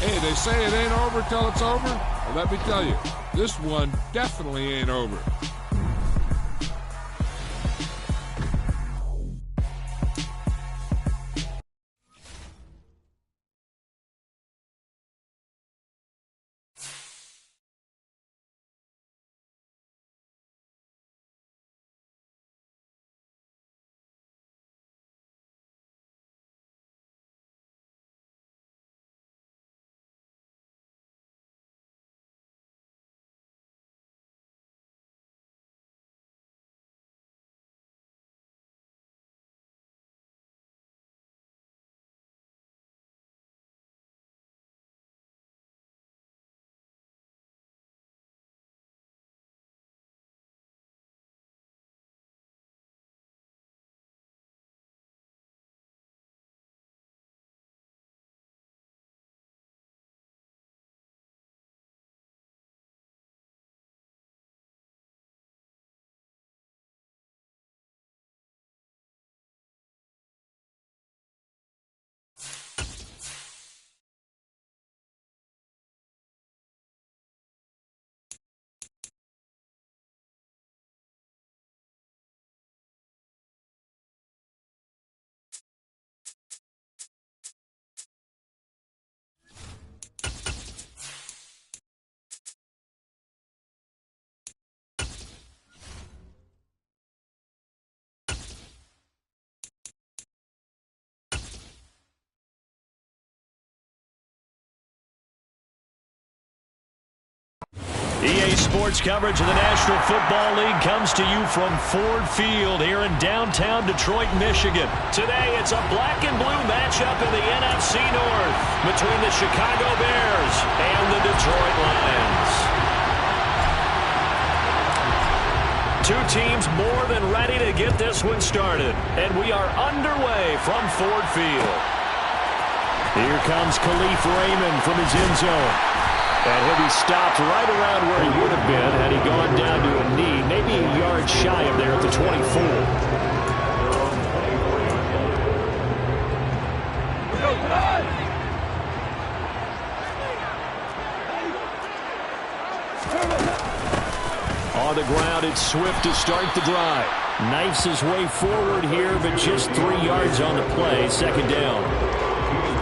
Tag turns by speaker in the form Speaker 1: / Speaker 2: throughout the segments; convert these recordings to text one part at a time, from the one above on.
Speaker 1: Hey, they say it ain't over till it's over. Well, let me tell you, this one definitely ain't over.
Speaker 2: EA Sports coverage of the National Football League comes to you from Ford Field here in downtown Detroit, Michigan. Today, it's a black and blue matchup in the NFC North between the Chicago Bears and the Detroit Lions. Two teams more than ready to get this one started, and we are underway from Ford Field. Here comes Khalif Raymond from his end zone. And he'll be stopped right around where he would have been had he gone down to a knee, maybe a yard shy of there at the 24. On the ground, it's Swift to start the drive. Knifes his way forward here, but just 3 yards on the play, second down.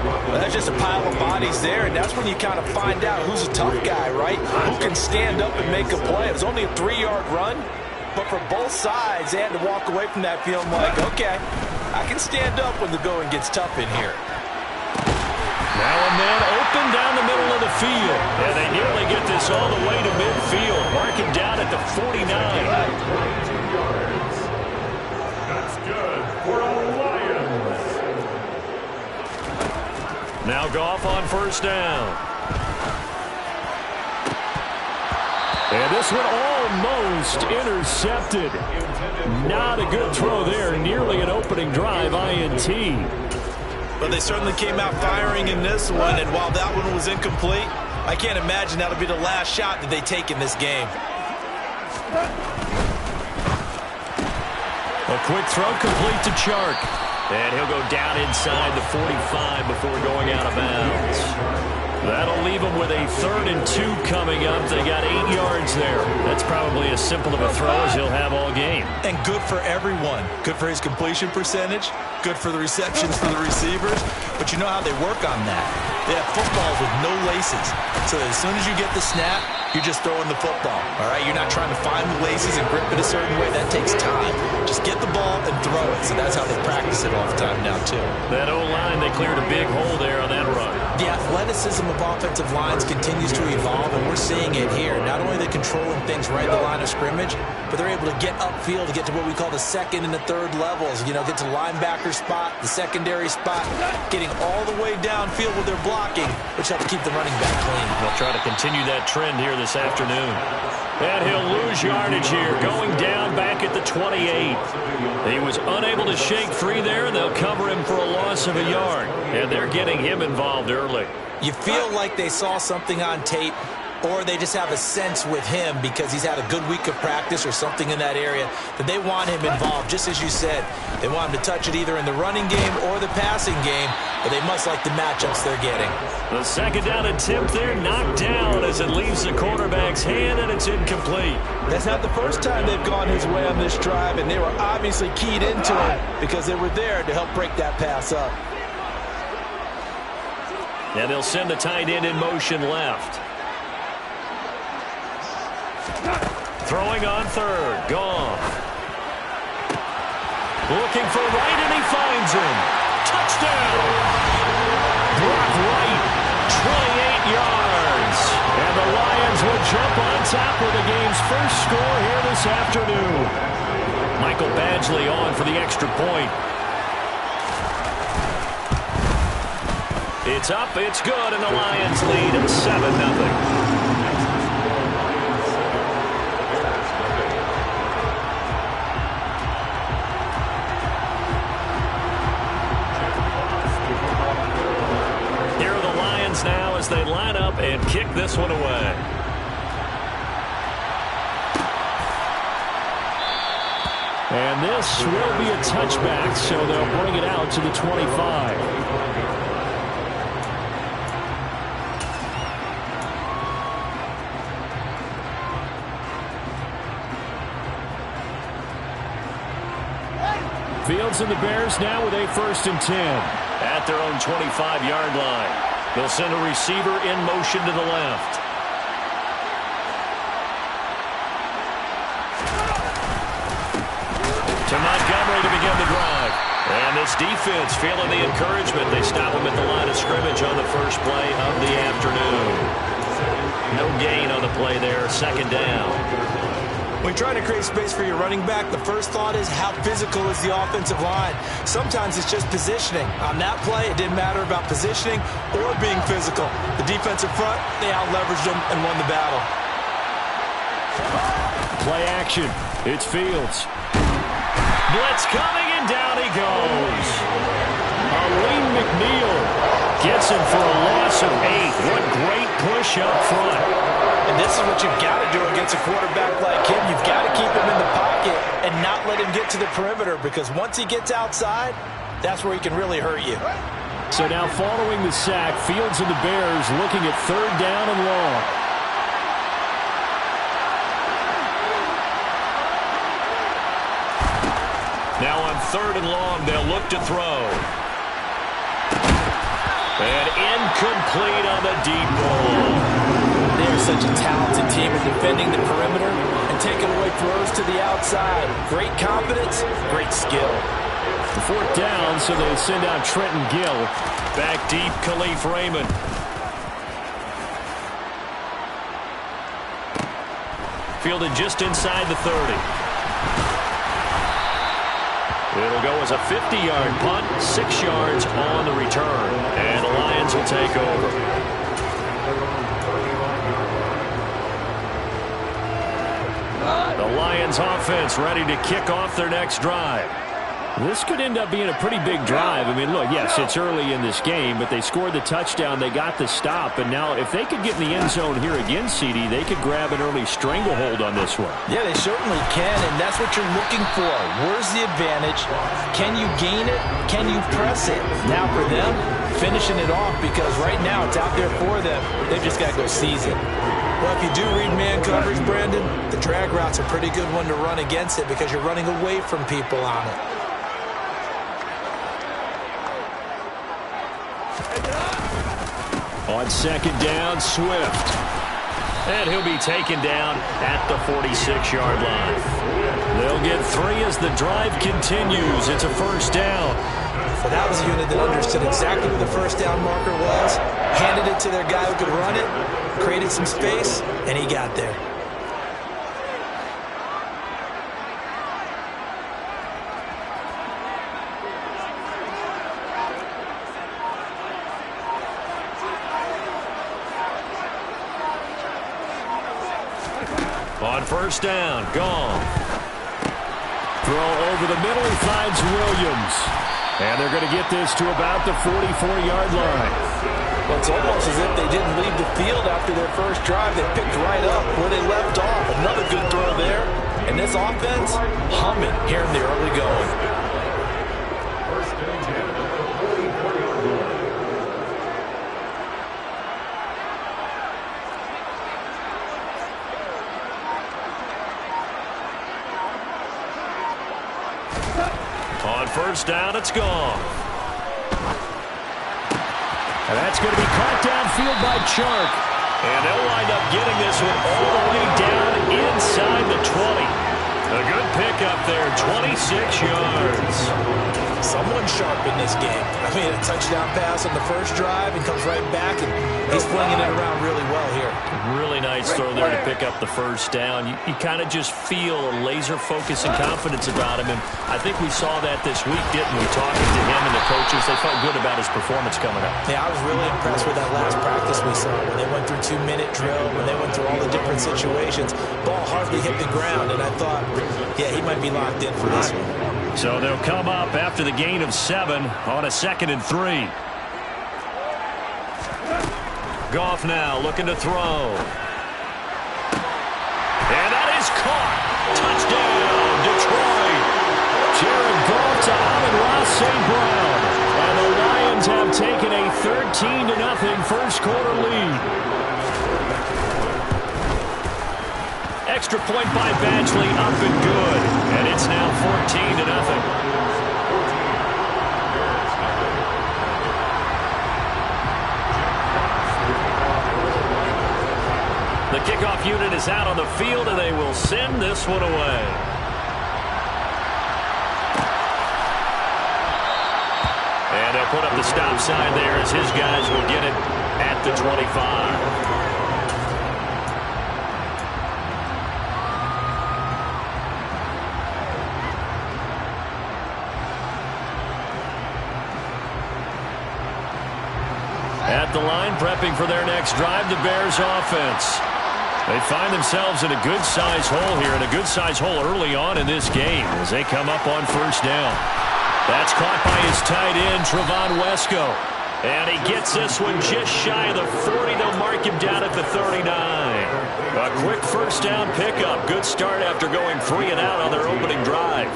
Speaker 3: Well, that's just a pile of bodies there, and that's when you kind of find out who's a tough guy, right? Who can stand up and make a play. It was only a 3-yard run, but for both sides, they had to walk away from that feeling like, okay, I can stand up when the going gets tough in here.
Speaker 2: Now a man open down the middle of the field, and they nearly get this all the way to midfield, marking down at the 49.
Speaker 4: That's good for a Lions.
Speaker 2: Now Goff on first down. And this one almost intercepted. Not a good throw there. Nearly an opening drive INT.
Speaker 3: But they certainly came out firing in this one, and while that one was incomplete, I can't imagine that'll be the last shot that they take in this game.
Speaker 2: A quick throw complete to Chark. And he'll go down inside the 45 before going out of bounds. That'll leave him with a 3rd and 2 coming up. They got 8 yards there. That's probably as simple of a throw as he'll have all game.
Speaker 3: And good for everyone. Good for his completion percentage. Good for the receptions for the receivers. But you know how they work on that. They have footballs with no laces. So that as soon as you get the snap, you're just throwing the football. All right? You're not trying to find the laces and grip it a certain way. That takes time. Just get the ball and throw it. So that's how they practice it all the time now, too.
Speaker 2: That O-line, they cleared a big hole there on that run.
Speaker 3: The athleticism of offensive lines continues to evolve, and we're seeing it here. Not only are they controlling things right at the line of scrimmage, but they're able to get upfield to get to what we call the 2nd and the 3rd levels. You know, get to linebacker spot, the secondary spot, getting all the way downfield with their blocking, which helps keep the running back clean.
Speaker 2: They'll try to continue that trend here this afternoon. And he'll lose yardage here, going down back at the 28. He was unable to shake free there, and they'll cover him for a loss of a yard. And they're getting him involved early.
Speaker 3: You feel like they saw something on tape or they just have a sense with him because he's had a good week of practice or something in that area that they want him involved. Just as you said, they want him to touch it either in the running game or the passing game, but they must like the matchups they're getting.
Speaker 2: The second down attempt there knocked down as it leaves the quarterback's hand, and it's incomplete.
Speaker 3: That's not the first time they've gone his way on this drive, and they were obviously keyed into it because they were there to help break that pass up.
Speaker 2: And they'll send the tight end in motion left. Throwing on third. Gone. Looking for Wright, and he finds him. Touchdown! Brock Wright, 28 yards. And the Lions will jump on top with the game's first score here this afternoon. Michael Badgley on for the extra point. It's up, it's good, and the Lions lead at 7-0. Now as they line up and kick this one away. And this will be a touchback, so they'll bring it out to the 25. Fields and the Bears now with a 1st and 10 at their own 25-yard line. They'll send a receiver in motion to the left. To Montgomery to begin the drive. And this defense feeling the encouragement. They stop him at the line of scrimmage on the first play of the afternoon. No gain on the play there. 2nd down.
Speaker 3: When trying to create space for your running back, the first thought is how physical is the offensive line. Sometimes it's just positioning. On that play, it didn't matter about positioning or being physical. The defensive front, they out-leveraged them and won the battle.
Speaker 2: Play action. It's Fields. Blitz coming, and down he goes. Aleem McNeil gets him for a loss of 8. What great push up front.
Speaker 3: And this is what you've got to do against a quarterback like him. You've got to keep him in the pocket and not let him get to the perimeter, because once he gets outside, that's where he can really hurt you.
Speaker 2: So now following the sack, Fields and the Bears looking at 3rd down and long. Now on 3rd and long, they'll look to throw. And incomplete on the deep ball.
Speaker 3: They're such a talented team at defending the perimeter and taking away throws to the outside. Great confidence, great skill.
Speaker 2: The 4th down, so they send out Trenton Gill. Back deep, Khalif Raymond. Fielded just inside the 30. It'll go as a 50-yard punt, 6 yards on the return. And the Lions will take over. The Lions offense ready to kick off their next drive. This could end up being a pretty big drive. I mean, look, yes, it's early in this game, but they scored the touchdown, they got the stop, and now if they could get in the end zone here again, CD, they could grab an early stranglehold on this one.
Speaker 3: Yeah, they certainly can, and that's what you're looking for. Where's the advantage? Can you gain it? Can you press it? Now for them, finishing it off, because right now it's out there for them. They've just got to go seize it. Well, if you do read man coverage, Brandon, the drag route's a pretty good one to run against it because you're running away from people on it.
Speaker 2: On 2nd down, Swift. And he'll be taken down at the 46-yard line. They'll get 3 as the drive continues. It's a 1st down.
Speaker 3: Well, that was a unit that understood exactly where the 1st down marker was, handed it to their guy who could run it, created some space, and he got there.
Speaker 2: On 1st down, gone. Throw over the middle, he finds Williams. And they're going to get this to about the 44-yard line.
Speaker 3: Well, it's almost as if they didn't leave the field after their first drive. They picked right up where they left off. Another good throw there. And this offense, humming here in the early going.
Speaker 2: On first down, it's gone. And that's going to be caught downfield by Chark. And they'll wind up getting this one all the way down inside the 20. A good pickup there, 26 yards.
Speaker 3: Someone sharp in this game. I mean, a touchdown pass on the first drive and comes right back, and he's flinging it around really well here.
Speaker 2: Really nice throw there to pick up the first down. You kind of just feel a laser focus and confidence about him, and I think we saw that this week, didn't we? Talking to him and the coaches, they felt good about his performance coming up.
Speaker 3: Yeah, I was really impressed with that last practice we saw when they went through 2-minute drill, when they went through all the different situations. Ball hardly hit the ground, and I thought, yeah, he might be locked in for this one.
Speaker 2: So they'll come up after the gain of 7 on a 2nd and 3. Goff now looking to throw. And that is caught. Touchdown, Detroit. Jared Goff to Amon-Ra St. Brown. And the Lions have taken a 13-0 first quarter lead. Extra point by Badgley, up and good. And it's now 14-0. The kickoff unit is out on the field, and they will send this one away. And they'll put up the stop sign there as his guys will get it at the 25. At the line, prepping for their next drive, the Bears offense. They find themselves in a good-sized hole here, and a good-sized hole early on in this game as they come up on first down. That's caught by his tight end, Trevon Wesco. And he gets this one just shy of the 40. They'll mark him down at the 39. A quick first down pickup. Good start after going 3 and out on their opening drive.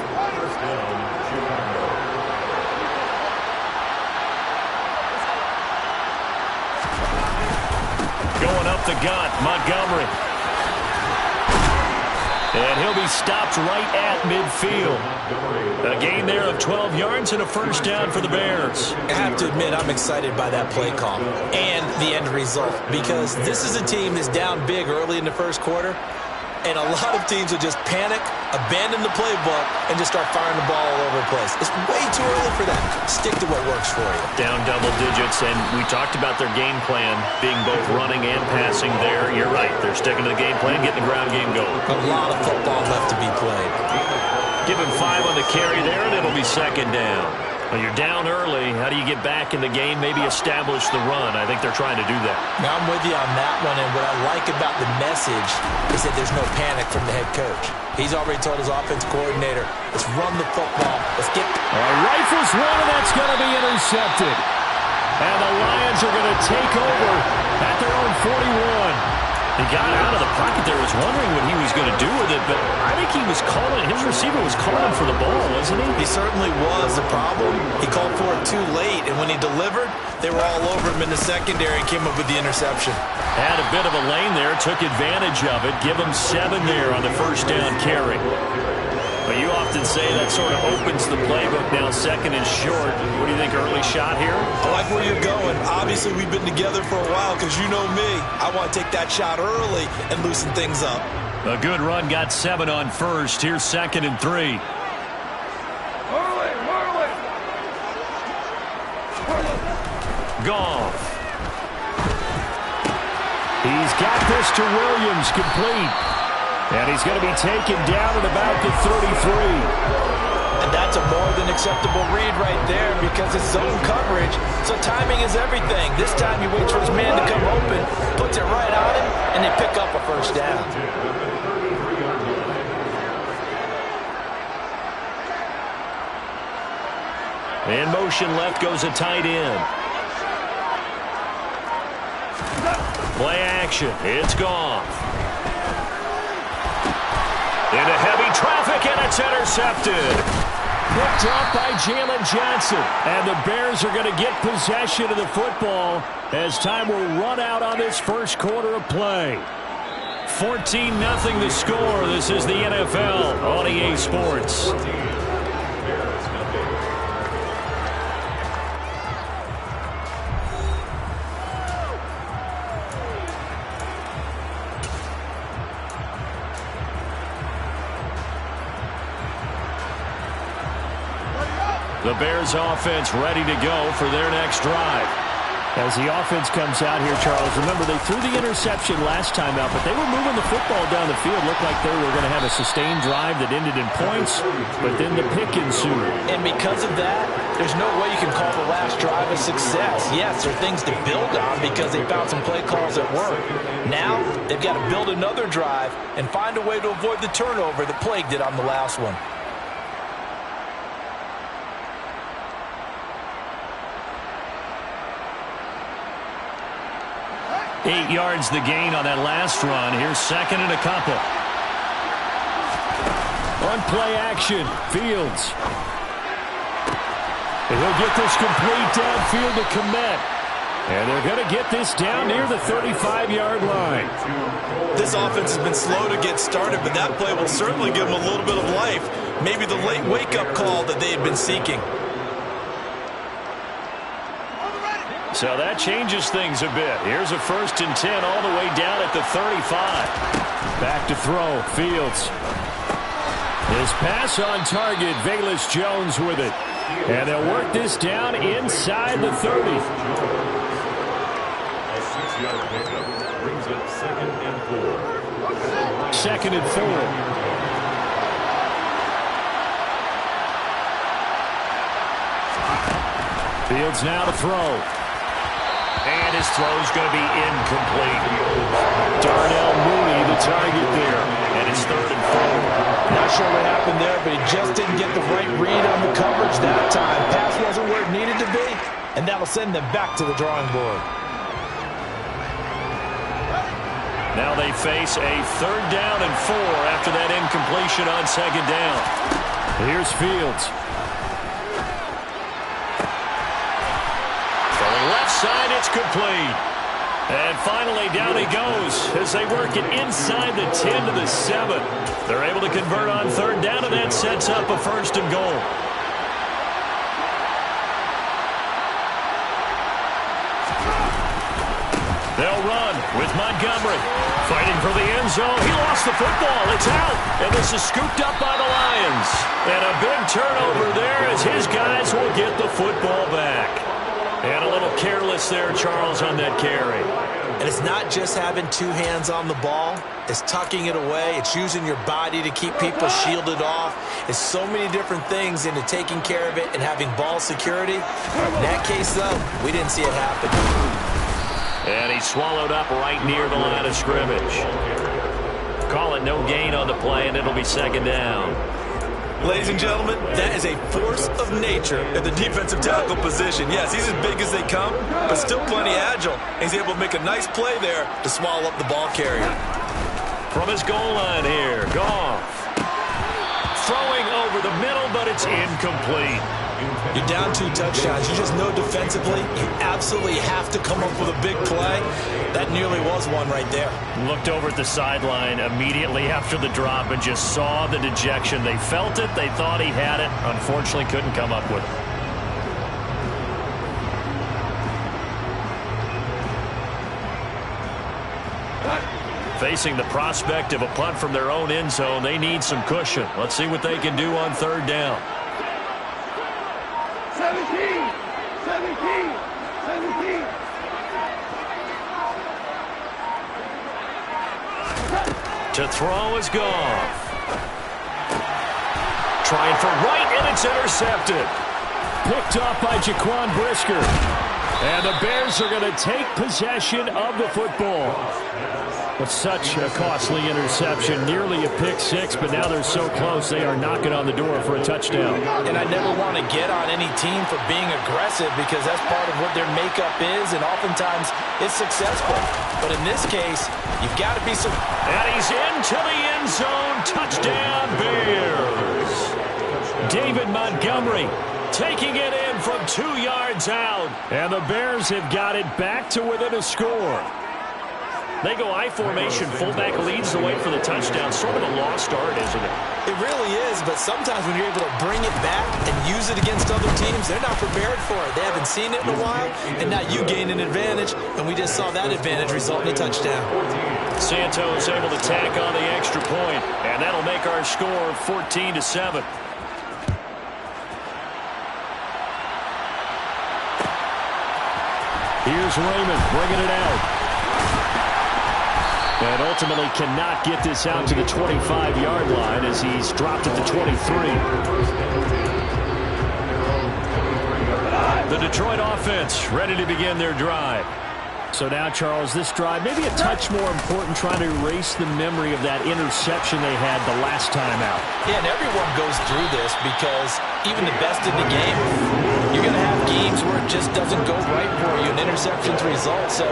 Speaker 2: Going up the gut, Montgomery. And he'll be stopped right at midfield. A gain there of 12 yards and a first down for the Bears.
Speaker 3: I have to admit, I'm excited by that play call and the end result, because this is a team that's down big early in the first quarter, and a lot of teams will just panic, abandon the playbook, and just start firing the ball all over the place. It's way too early for that. Stick to what works for you.
Speaker 2: Down double digits, and we talked about their game plan being both running and passing there. You're right. They're sticking to the game plan, getting the ground game going.
Speaker 3: A lot of football left to be played.
Speaker 2: Give him 5 on the carry there, and it'll be second down. Well, you're down early. How do you get back in the game, maybe establish the run? I think they're trying to do that.
Speaker 3: Now, I'm with you on that one, and what I like about the message is that there's no panic from the head coach. He's already told his offense coordinator, let's run the football. Let's get...
Speaker 2: Rifles one, and that's going to be intercepted. And the Lions are going to take over at their own 41. He got out of the pocket there, was wondering what he was going to do with it, but I think he was calling, his receiver was calling for the ball, wasn't he?
Speaker 3: He certainly was. The problem, he called for it too late, and when he delivered, they were all over him in the secondary and came up with the interception. Had
Speaker 2: a bit of a lane there, took advantage of it, give him 7 there on the first down carry. But you often say that sort of opens the playbook now, 2nd and short. What do you think, early shot here?
Speaker 3: I like where you're going. Obviously, we've been together for a while because you know me. I want to take that shot early and loosen things up.
Speaker 2: A good run, got 7 on first. Here's 2nd and 3. Goff. He's got this to Williams, complete. And he's going to be taken down at about the 33.
Speaker 3: And that's a more than acceptable read right there because it's zone coverage. So timing is everything. This time he waits for his man to come open, puts it right on him, and they pick up a first down. In motion left goes a tight end.
Speaker 2: Play action. It's Goff. Into heavy traffic, and it's intercepted. Picked off by Jalen Johnson. And the Bears are going to get possession of the football as time will run out on this first quarter of play. 14-0 the score. This is the NFL on EA Sports. The Bears offense ready to go for their next drive. As the offense comes out here, Charles, remember they threw the interception last time out, but they were moving the football down the field. Looked like they were going to have a sustained drive that ended in points, but then the pick ensued.
Speaker 3: And because of that, there's no way you can call the last drive a success. Yes, there are things to build on because they found some play calls that work. Now, they've got to build another drive and find a way to avoid the turnover that plagued it on the last one.
Speaker 2: 8 yards the gain on that last run. Here's second and a couple. On play action, Fields. And he'll get this complete downfield to Kmet. And they're going to get this down near the 35-yard line.
Speaker 3: This offense has been slow to get started, but that play will certainly give them a little bit of life. Maybe the late wake-up call that they had been seeking.
Speaker 2: So that changes things a bit. Here's a 1st and 10 all the way down at the 35. Back to throw, Fields. His pass on target, Velus Jones with it. And they'll work this down inside the 30.
Speaker 4: A 6-yard pickup brings it 2nd and 4.
Speaker 2: 2nd and 4. Fields now to throw. And his throw's going to be incomplete. Darnell Mooney, the target there. And it's 3rd and 4.
Speaker 3: Not sure what happened there, but he just didn't get the right read on the coverage that time. Pass wasn't where it needed to be, and that'll send them back to the drawing board.
Speaker 2: Now they face a 3rd down and 4 after that incompletion on 2nd down. Here's Fields. Left side, it's complete. And finally, down he goes as they work it inside the 10 to the 7. They're able to convert on 3rd down, and that sets up a 1st and goal. They'll run with Montgomery. Fighting for the end zone. He lost the football. It's out. And this is scooped up by the Lions. And a big turnover there as his guys will get the football back. And a little careless there, Charles, on that carry.
Speaker 3: And it's not just having 2 hands on the ball. It's tucking it away. It's using your body to keep people shielded off. It's so many different things into taking care of it and having ball security. In that case, though, we didn't see it happen.
Speaker 2: And he's swallowed up right near the line of scrimmage. Call it no gain on the play, and it'll be 2nd down.
Speaker 3: Ladies and gentlemen, that is a force of nature at the defensive tackle position. Yes, he's as big as they come, but still plenty agile. He's able to make a nice play there to swallow up the ball carrier.
Speaker 2: From his goal line here, Goff. Throwing over the middle, but it's incomplete.
Speaker 3: You're down 2 touchdowns. You just know defensively you absolutely have to come up with a big play. That nearly was one right there.
Speaker 2: Looked over at the sideline immediately after the drop and just saw the dejection. They felt it. They thought he had it. Unfortunately, couldn't come up with it. Facing the prospect of a punt from their own end zone, they need some cushion. Let's see what they can do on 3rd down.
Speaker 5: 17.
Speaker 2: To throw is Goff. Trying for right, and it's intercepted. Picked off by Jaquan Brisker. And the Bears are going to take possession of the football. But such a costly interception, nearly a pick six, but now they're so close they are knocking on the door for a touchdown.
Speaker 3: And I never want to get on any team for being aggressive because that's part of what their makeup is, and oftentimes it's successful. But in this case, you've got to be some...
Speaker 2: And he's into the end zone. Touchdown, Bears. David Montgomery taking it in from 2 yards out. And the Bears have got it back to within a score. They go I formation, fullback leads the way for the touchdown. Sort of a lost art, isn't it?
Speaker 3: It really is, but sometimes when you're able to bring it back and use it against other teams, they're not prepared for it. They haven't seen it in a while, and now you gain an advantage, and we just saw that advantage result in a touchdown.
Speaker 2: Santos able to tack on the extra point, and that'll make our score 14-7. Here's Raymond bringing it out. And ultimately cannot get this out to the 25-yard line as he's dropped at the 23. The Detroit offense ready to begin their drive. So now, Charles, this drive maybe a touch more important, trying to erase the memory of that interception they had the last time out.
Speaker 3: Yeah, and everyone goes through this because even the best in the game, you're going to have games where it just doesn't go right for you and interceptions result. So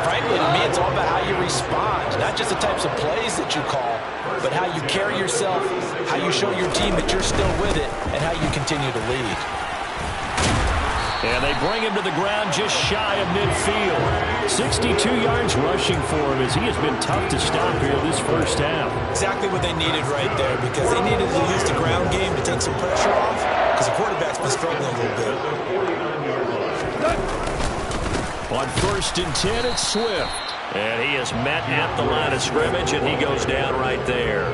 Speaker 3: frankly, to me, it's all about how you respond, not just the types of plays that you call, but how you carry yourself, how you show your team that you're still with it, and how you continue to lead.
Speaker 2: And they bring him to the ground just shy of midfield. 62 yards rushing for him as he has been tough to stop here this first half.
Speaker 3: Exactly what they needed right there, because they needed to use the ground game to take some pressure off, because the quarterback's been struggling a little bit.
Speaker 2: On 1st and 10, it's Swift. And he is met at the line of scrimmage, and he goes down right there.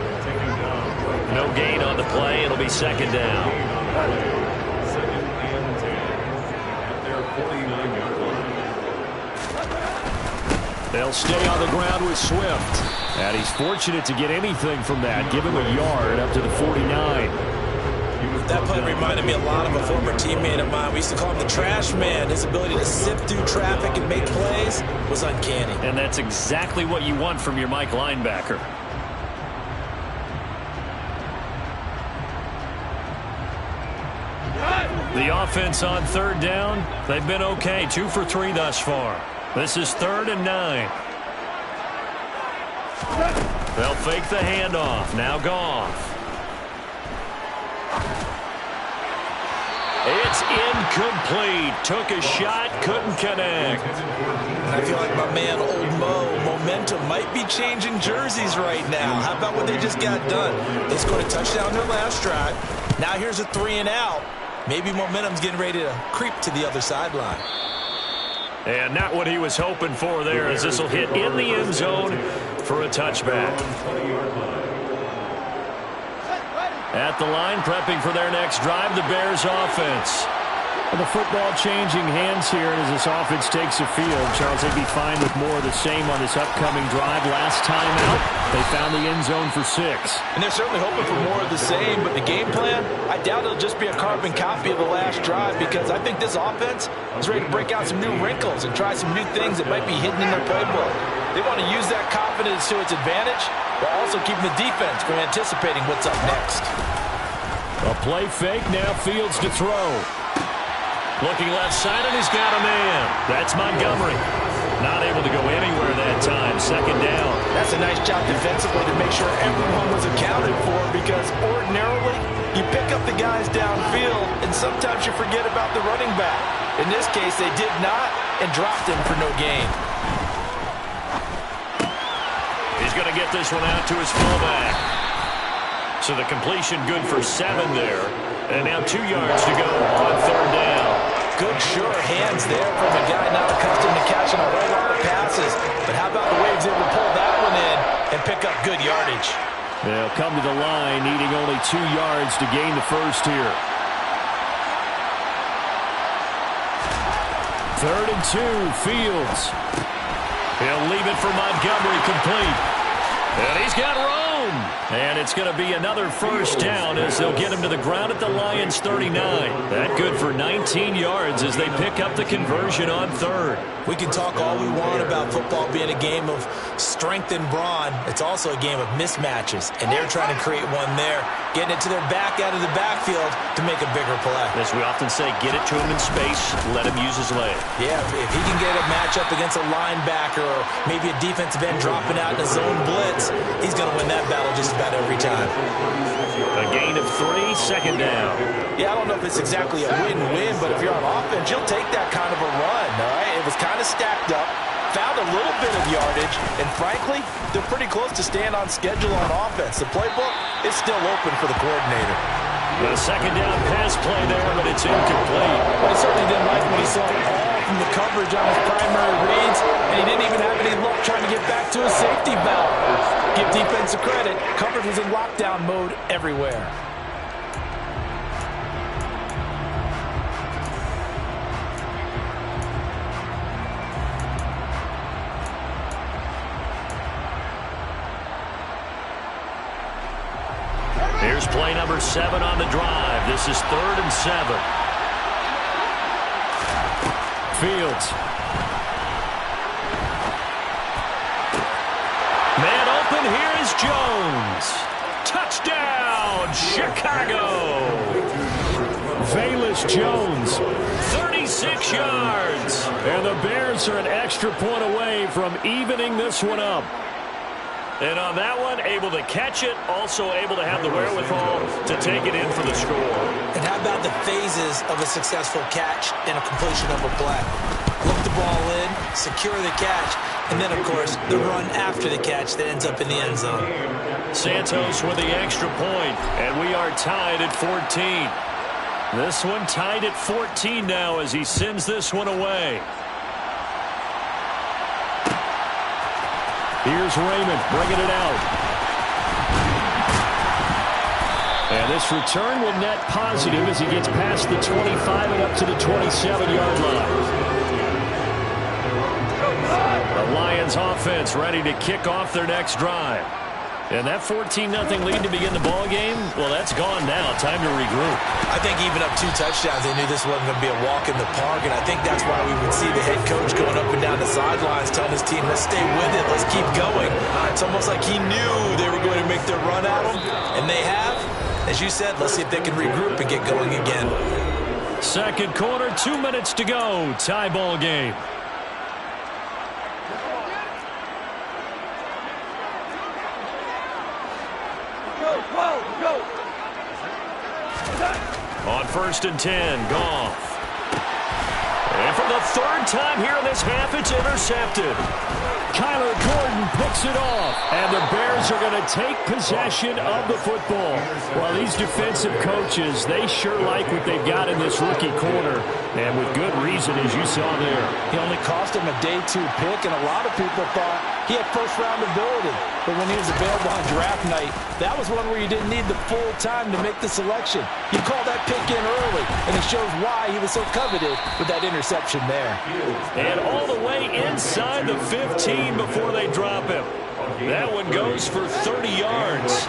Speaker 2: No gain on the play. It'll be second down.
Speaker 4: Second and 10 at their 49-yard line.
Speaker 2: They'll stay on the ground with Swift. And he's fortunate to get anything from that. Give him a yard up to the 49.
Speaker 3: That play reminded me a lot of a former teammate of mine. We used to call him the trash man. His ability to sift through traffic and make plays was uncanny.
Speaker 2: And that's exactly what you want from your Mike linebacker. The offense on 3rd down, they've been okay. 2 for 3 thus far. This is 3rd and 9. They'll fake the handoff. Now Goff. It's incomplete. Took a shot, couldn't connect.
Speaker 3: And I feel like my man, Old Mo, momentum might be changing jerseys right now. How about what they just got done? They scored a touchdown their last drive. Now here's a 3 and out. Maybe momentum's getting ready to creep to the other sideline.
Speaker 2: And not what he was hoping for there, as this will hit in the end zone for a touchback. At the line, prepping for their next drive, the Bears offense. Well, the football changing hands here, and as this offense takes the field, Charles, they'd be fine with more of the same on this upcoming drive. Last time out, they found the end zone for 6.
Speaker 3: And they're certainly hoping for more of the same, but the game plan, I doubt it'll just be a carbon copy of the last drive, because I think this offense is ready to break out some new wrinkles and try some new things that might be hidden in their playbook. They want to use that confidence to its advantage, while also keeping the defense from anticipating what's up next.
Speaker 2: A play fake, now Fields to throw. Looking left side, and he's got a man. That's Montgomery. Not able to go anywhere that time. Second down.
Speaker 3: That's a nice job defensively to make sure everyone was accounted for, because ordinarily you pick up the guys downfield, and sometimes you forget about the running back. In this case, they did not, and dropped him for no gain.
Speaker 2: He's going to get this one out to his fullback. So the completion good for 7 there. And now 2 yards to go on 3rd down.
Speaker 3: Good, sure hands there from a guy not accustomed to catching a whole lot of passes. But how about the way he's able to pull that one in and pick up good yardage?
Speaker 2: They'll come to the line, needing only 2 yards to gain the first here. 3rd and 2, Fields. He'll leave it for Montgomery, complete. And he's got room. Boom! And it's going to be another first down as they'll get him to the ground at the Lions' 39. That good for 19 yards as they pick up the conversion on third.
Speaker 3: We can talk all we want about football being a game of strength and brawn. It's also a game of mismatches, and they're trying to create one there, getting it to their back out of the backfield to make a bigger play.
Speaker 2: As we often say, get it to him in space, let him use his leg.
Speaker 3: Yeah, if he can get a matchup against a linebacker or maybe a defensive end dropping out in a zone blitz, he's going to win that battle just about every time.
Speaker 2: A gain of 3, second down.
Speaker 3: Yeah, I don't know if it's exactly a win-win, but if you're on offense, you'll take that kind of a run, all right? It was kind of stacked up, found a little bit of yardage, and frankly, they're pretty close to staying on schedule on offense. The playbook is still open for the coordinator.
Speaker 2: The second down pass play there, but it's incomplete.
Speaker 3: Well, he certainly didn't like when he saw all from the coverage on his primary reads, and he didn't even have any luck trying to get back to his safety valve. Give defense credit. Coverage was in lockdown mode everywhere.
Speaker 2: Here's play number 7 on the drive. This is 3rd and 7. Fields. Man open, here is Jones. Touchdown, Chicago. Velus Jones, 36 yards. And the Bears are an extra point away from evening this one up. And on that one, able to catch it, also able to have the wherewithal to take it in for the score.
Speaker 3: And how about the phases of a successful catch and a completion of a play? Look the ball in, secure the catch, and then, of course, the run after the catch that ends up in the end zone.
Speaker 2: Santos with the extra point, and we are tied at 14. This one tied at 14 now as he sends this one away. Here's Raymond bringing it out. And this return will net positive as he gets past the 25 and up to the 27-yard line. The Lions offense ready to kick off their next drive. And that 14-0 lead to begin the ball game, well, that's gone now. Time to regroup.
Speaker 3: I think even up 2 touchdowns, they knew this wasn't going to be a walk in the park, and I think that's why we would see the head coach going up and down the sidelines telling his team, let's stay with it, let's keep going. It's almost like he knew they were going to make their run at him, and they have. As you said, let's see if they can regroup and get going again.
Speaker 2: Second quarter, 2 minutes to go. Tie ball game. On 1st and 10, Goff. And for the 3rd time here in this half, it's intercepted. Kyler Gordon picks it off, and the Bears are going to take possession of the football. Well, these defensive coaches, they sure like what they've got in this rookie corner, and with good reason, as you saw there.
Speaker 5: He only cost him a day 2 pick, and a lot of people thought he had first-round ability. But when he was available on draft night, that was one where you didn't need the full time to make the selection. You called that pick in early, and it shows why he was so coveted with that interception there.
Speaker 2: And all the way inside the 15 before they drop him. That one goes for 30 yards.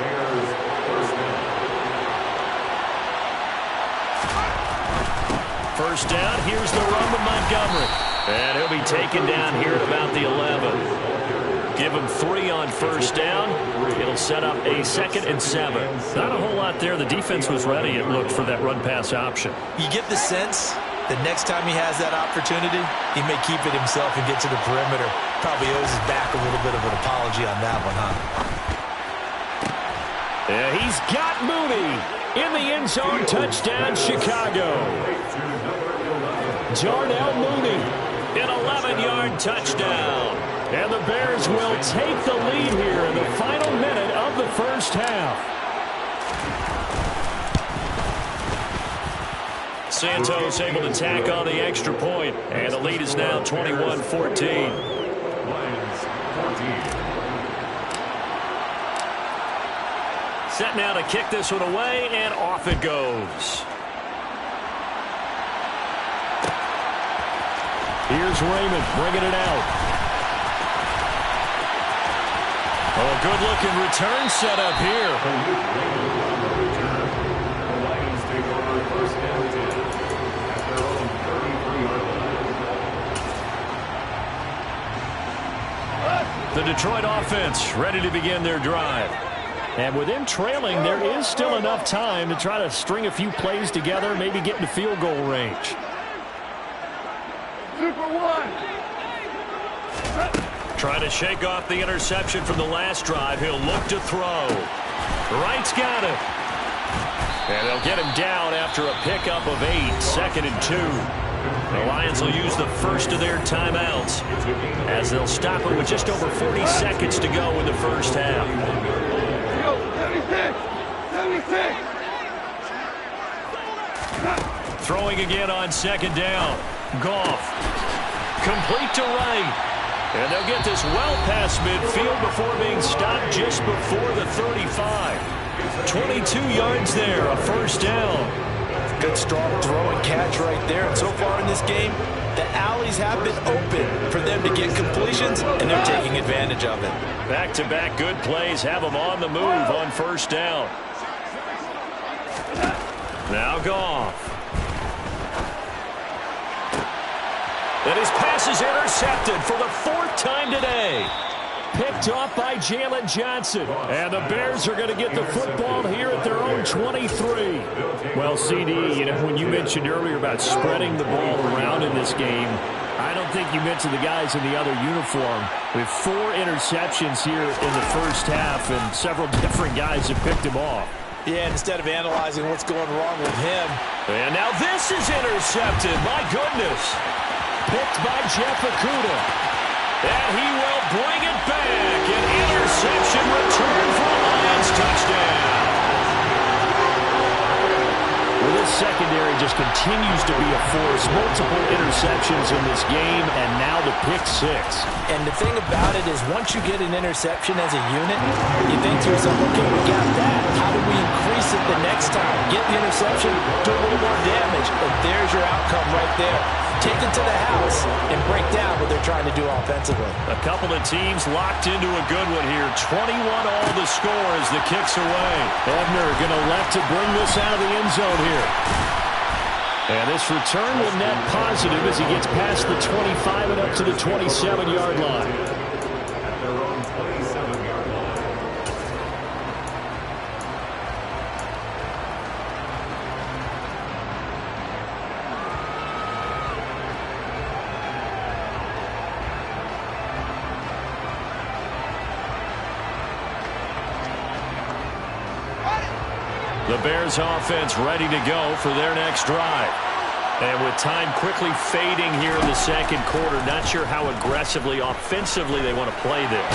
Speaker 2: First down, here's the run to Montgomery. And he'll be taken down here at about the 11. Give him 3 on first down. It'll set up a 2nd and 7. Not a whole lot there. The defense was ready, it looked, for that run-pass option.
Speaker 3: You get the sense that next time he has that opportunity, he may keep it himself and get to the perimeter. Probably owes his back a little bit of an apology on that one, huh?
Speaker 2: Yeah, he's got Mooney in the end zone. Touchdown, Chicago. Darnell Mooney, an 11-yard touchdown. And the Bears will take the lead here in the final minute of the first half. Santos able to tack on the extra point, and the lead is now 21-14. Set now to kick this one away, and off it goes. Here's Raymond bringing it out. Oh, A good-looking return set up here.
Speaker 4: The Lions take over first and 10 at their own 33-yard line.
Speaker 2: The Detroit offense ready to begin their drive. And with them trailing, there is still enough time to try to string a few plays together, maybe get into field goal range. Trying to shake off the interception from the last drive. He'll look to throw. Wright's got it. And they'll get him down after a pickup of 8, 2nd and 2. The Lions will use the first of their timeouts as they'll stop it with just over 40 seconds to go in the first half. Throwing again on 2nd down. Goff. Complete to Wright. And they'll get this well past midfield before being stopped just before the 35. 22 yards there, a first down.
Speaker 5: Good strong throw and catch right there. And so far in this game, the alleys have been open for them to get completions, and they're taking advantage of it.
Speaker 2: Back-to-back good plays have them on the move on first down. Now Goff. And his pass is intercepted for the 4th time today. Picked off by Jalen Johnson. And the Bears are going to get the football here at their own 23. Well, CD, when you mentioned earlier about spreading the ball around in this game, I don't think you mentioned the guys in the other uniform. With 4 interceptions here in the first half, and several different guys have picked him off.
Speaker 5: Yeah, and instead of analyzing what's going wrong with him.
Speaker 2: And now this is intercepted. My goodness. Picked by Jeff Okudah. And he will bring it back. An interception return for a Lions touchdown. Well, this secondary just continues to be a force. Multiple interceptions in this game, and now the pick 6.
Speaker 5: And the thing about it is once you get an interception as a unit, you think to yourself, okay, we got that. How do we increase it the next time? Get the interception, do a little more damage, and there's your outcome right there. Take it to the house and break down what they're trying to do offensively. A
Speaker 2: couple of teams locked into a good one here. 21 all the score as the kick's away. Ebner going to elect to bring this out of the end zone here. And this return will net positive as he gets past the 25 and up to the 27-yard line.
Speaker 4: At their own 27-yard line.
Speaker 2: The Bears offense ready to go for their next drive. And with time quickly fading here in the second quarter, not sure how aggressively, offensively they want to play this.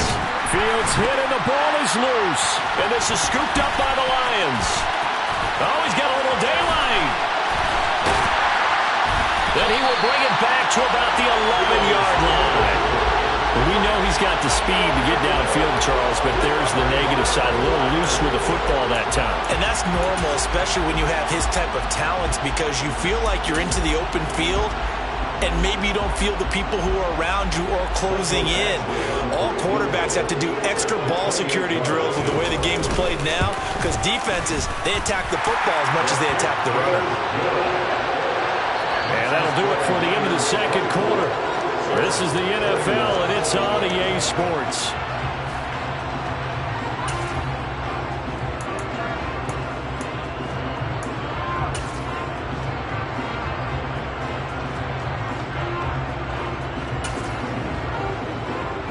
Speaker 2: Fields hit and the ball is loose. And this is scooped up by the Lions. Oh, he's got a little daylight. Then he will bring it back to about the 11-yard line. We know he's got the speed to get downfield, Charles, but there's the negative side. A little loose with the football that time.
Speaker 5: And that's normal, especially when you have his type of talents, because you feel like you're into the open field and maybe you don't feel the people who are around you or closing in. All quarterbacks have to do extra ball security drills with the way the game's played now, because defenses, they attack the football as much as they attack the runner.
Speaker 2: And that'll do it for the end of the second quarter. This is the NFL, and it's on EA Sports.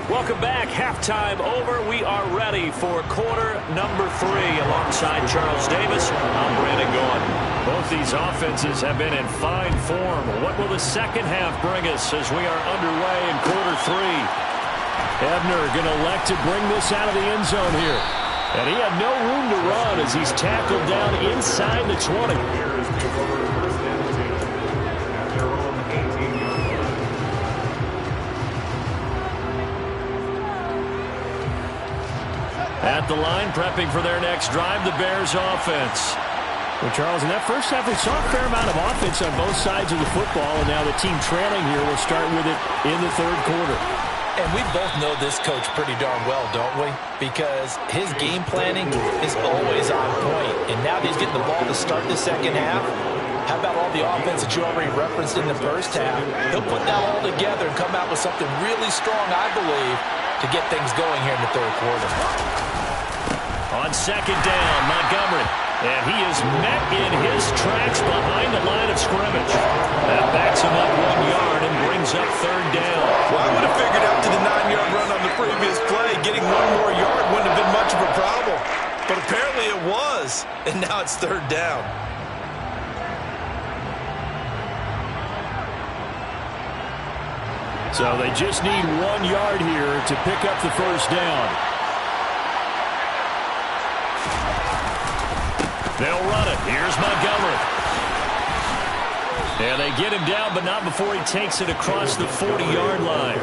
Speaker 2: Welcome back. Halftime over. We are ready for quarter number 3. Alongside Charles Davis, I'm Brandon Gaudin. Both these offenses have been in fine form. What will the second half bring us as we are underway in quarter 3? Ebner going to elect to bring this out of the end zone here. And he had no room to run as he's tackled down inside the 20.
Speaker 4: Bears take over first and 10 at their own 18-yard line.
Speaker 2: At the line, prepping for their next drive, the Bears offense. Well, Charles, in that first half, we saw a fair amount of offense on both sides of the football, and now the team trailing here will start with it in the third quarter.
Speaker 5: And we both know this coach pretty darn well, don't we? Because his game planning is always on point. And now that he's getting the ball to start the second half, how about all the offense that you already referenced in the first half? He'll put that all together and come out with something really strong, I believe, to get things going here in the third quarter.
Speaker 2: On second down, Montgomery. And he is met in his tracks behind the line of scrimmage. That backs him up 1 yard and brings up third down.
Speaker 3: Well, I would have figured after the 9-yard run on the previous play, getting 1 more yard wouldn't have been much of a problem. But apparently it was. And now it's third down.
Speaker 2: So they just need 1 yard here to pick up the first down. They'll run it. Here's Montgomery. And they get him down, but not before he takes it across the 40-yard line.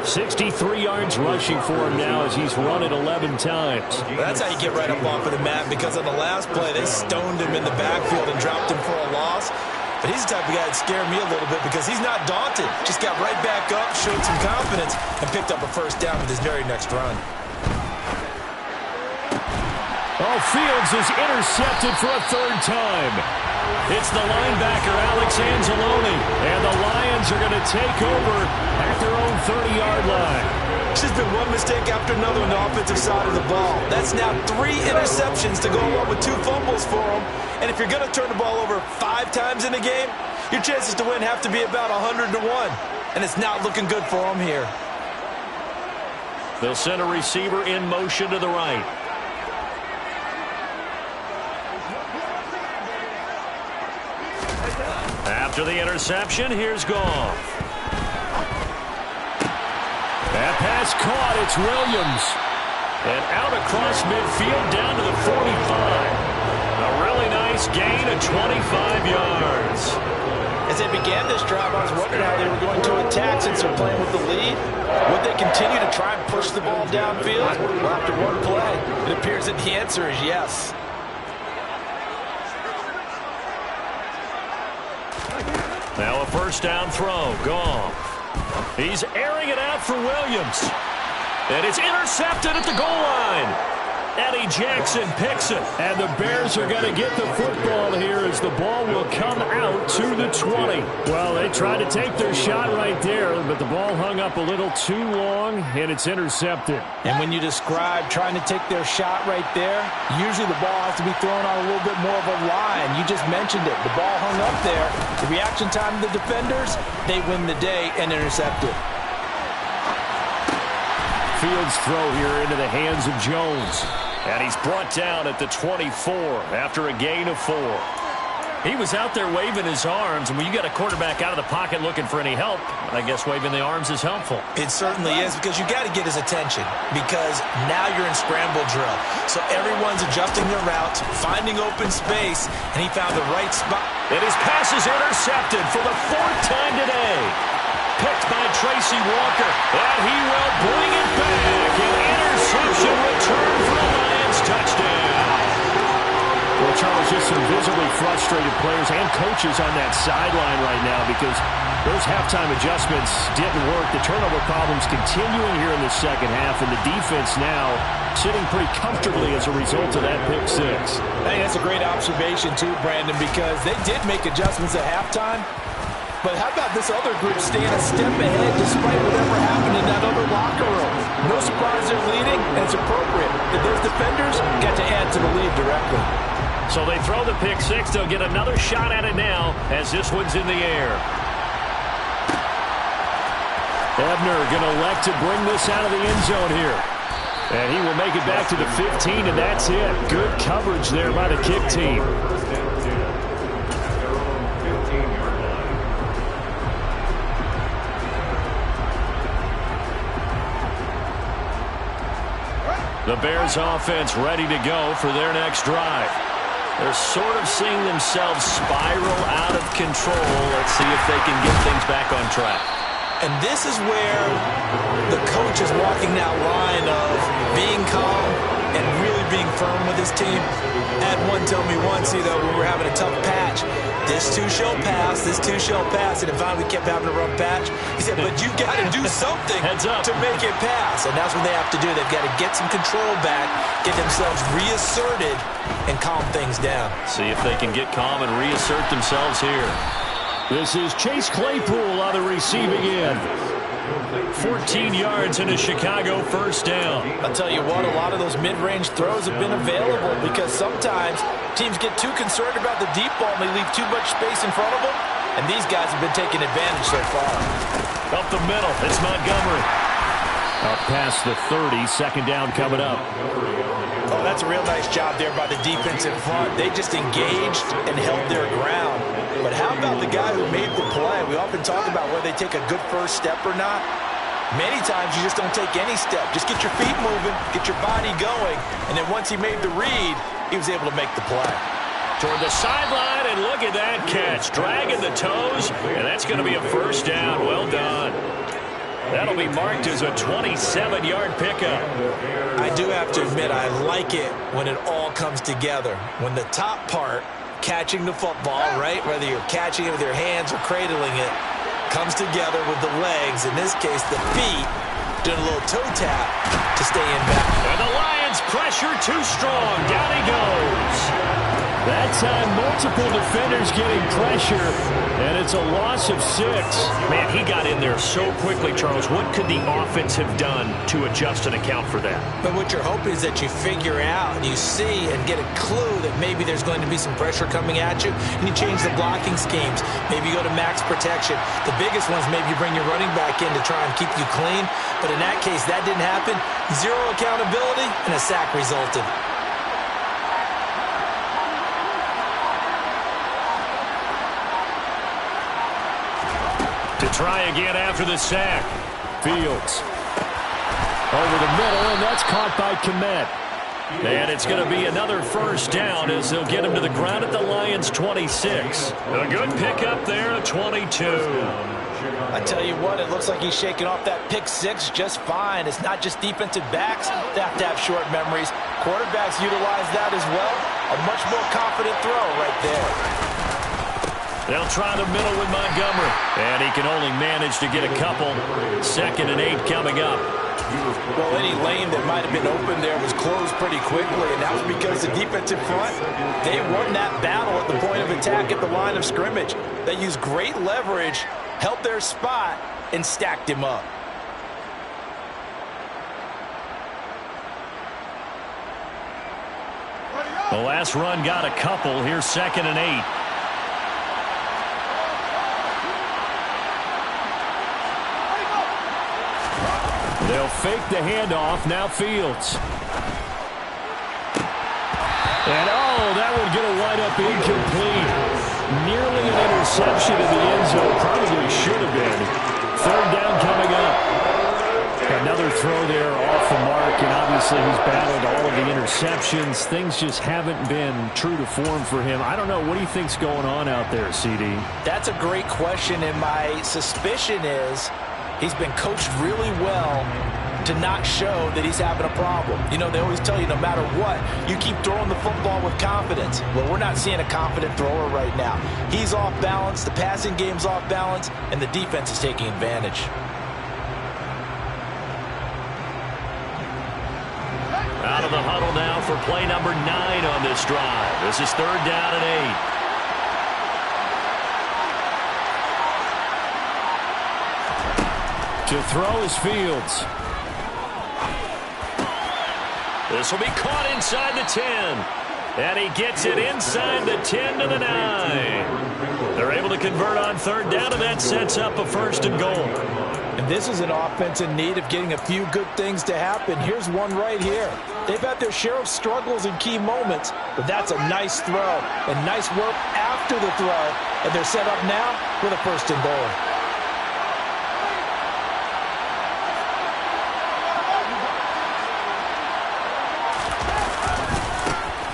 Speaker 2: 63 yards rushing for him now as he's run it 11 times.
Speaker 3: That's how you get right up off of the mat, because on the last play, they stoned him in the backfield and dropped him for a loss. But he's the type of guy that scared me a little bit because he's not daunted. Just got right back up, showed some confidence, and picked up a first down with his very next run.
Speaker 2: Oh, Fields is intercepted for a third time. It's the linebacker, Alex Anzalone, and the Lions are going to take over at their own 30-yard line.
Speaker 3: It's just been one mistake after another on the offensive side of the ball. That's now 3 interceptions to go along with 2 fumbles for them. And if you're going to turn the ball over 5 times in a game, your chances to win have to be about 100 to 1. And it's not looking good for them here.
Speaker 2: They'll send a receiver in motion to the right. After the interception, here's Goff. That pass caught. It's Williams. And out across midfield down to the 45. A really nice gain of 25 yards.
Speaker 5: As they began this drive, I was wondering how they were going to attack since they're playing with the lead. Would they continue to try and push the ball downfield? Well, after one play, it appears that the answer is yes.
Speaker 2: Now a first down throw. Goff. He's airing it out for Williams. And it's intercepted at the goal line. Eddie Jackson picks it. And the Bears are going to get the football here as the ball will come out to the 20. Well, they tried to take their shot right there, but the ball hung up a little too long, and it's intercepted.
Speaker 5: And when you describe trying to take their shot right there, usually the ball has to be thrown on a little bit more of a line. You just mentioned it. The ball hung up there. The reaction time of the defenders, they win the day and intercept it.
Speaker 2: Fields throw here into the hands of Jones. And he's brought down at the 24 after a gain of 4. He was out there waving his arms, and when you got a quarterback out of the pocket looking for any help, I guess waving the arms is helpful.
Speaker 3: It certainly is, because you got to get his attention, because now you're in scramble drill. So everyone's adjusting their routes, finding open space, and he found the right spot.
Speaker 2: And his pass is intercepted for the 4th time today. Picked by Tracy Walker, and he will bring it back. An interception return for the Lions touchdown. Well, Charles, just some visibly frustrated players and coaches on that sideline right now because those halftime adjustments didn't work. The turnover problems continuing here in the second half, and the defense now sitting pretty comfortably as a result of that pick 6.
Speaker 5: I think that's a great observation too, Brandon, because they did make adjustments at halftime. But how about this other group staying a step ahead despite whatever happened in that other locker room? No surprise they're leading, and it's appropriate that those defenders got to add to the lead directly.
Speaker 2: So they throw the pick 6. They'll get another shot at it now as this one's in the air. Ebner going to elect to bring this out of the end zone here. And he will make it back to the 15, and that's it. Good coverage there by the kick team. The Bears offense ready to go for their next drive. They're sort of seeing themselves spiral out of control. Let's see if they can get things back on track.
Speaker 3: And this is where the coach is walking that line of being calm and really being firm with his team. I had one tell me once, when we were having a tough patch, this too shall pass, this too shall pass. And finally we kept having a rough patch. He said, but you got to do something to make it pass. And that's what they have to do. They've got to get some control back, get themselves reasserted, and calm things down.
Speaker 2: See if they can get calm and reassert themselves here. This is Chase Claypool on the receiving end. 14 yards and a Chicago first down.
Speaker 5: I'll tell you what, a lot of those mid-range throws have been available because sometimes teams get too concerned about the deep ball and they leave too much space in front of them, and these guys have been taking advantage so far.
Speaker 2: Up the middle, it's Montgomery. Up past the 30, second down coming up.
Speaker 5: Oh, that's a real nice job there by the defense in front. They just engaged and held their ground. But how about the guy who made the play? We often talk about whether they take a good first step or not. Many times you just don't take any step. Just get your feet moving, get your body going, and then once he made the read, he was able to make the play.
Speaker 2: Toward the sideline, and look at that catch. Dragging the toes, and that's going to be a first down. Well done. That'll be marked as a 27-yard pickup.
Speaker 3: I do have to admit, I like it when it all comes together. When the top part, catching the football, right, whether you're catching it with your hands or cradling it, comes together with the legs, in this case the feet, doing a little toe tap to stay in back.
Speaker 2: And the Lions pressure too strong. Down he goes. That time, multiple defenders getting pressure, and it's a loss of 6.
Speaker 6: Man, he got in there so quickly, Charles. What could the offense have done to adjust and account for that?
Speaker 3: But what you're hoping is that you figure out and you see and get a clue that maybe there's going to be some pressure coming at you, and you change the blocking schemes. Maybe you go to max protection. The biggest ones, maybe you bring your running back in to try and keep you clean. But in that case, that didn't happen. Zero accountability, and a sack resulted.
Speaker 2: To try again after the sack. Fields. Over the middle, and that's caught by Kmet. And it's going to be another first down as they'll get him to the ground at the Lions' 26. A good pickup there at 22.
Speaker 5: I tell you what, it looks like he's shaking off that pick 6 just fine. It's not just defensive backs that have to have short memories. Quarterbacks utilize that as well. A much more confident throw right there.
Speaker 2: They'll try the middle with Montgomery. And he can only manage to get a couple. 2nd and 8 coming up.
Speaker 5: Well, any lane that might have been open there was closed pretty quickly, and that was because the defensive front, they won that battle at the point of attack at the line of scrimmage. They used great leverage, held their spot, and stacked him up.
Speaker 2: The last run got a couple. Here's 2nd and 8. They'll fake the handoff. Now Fields. And, that would get a wide up incomplete. Nearly an interception in the end zone. Probably should have been. 3rd down coming up. Another throw there off the mark, and obviously he's battled all of the interceptions. Things just haven't been true to form for him. I don't know. What do you think's going on out there, CD?
Speaker 5: That's a great question, and my suspicion is he's been coached really well to not show that he's having a problem. You know, they always tell you no matter what, you keep throwing the football with confidence. Well, we're not seeing a confident thrower right now. He's off balance, the passing game's off balance, and the defense is taking advantage.
Speaker 2: Out of the huddle now for play number 9 on this drive. This is 3rd down and 8. To throw is Fields. This will be caught inside the 10. And he gets it inside the 10 to the 9. They're able to convert on 3rd down, and that sets up a 1st and goal.
Speaker 5: And this is an offense in need of getting a few good things to happen. Here's one right here. They've had their share of struggles in key moments, but that's a nice throw and nice work after the throw. And they're set up now with a 1st and goal.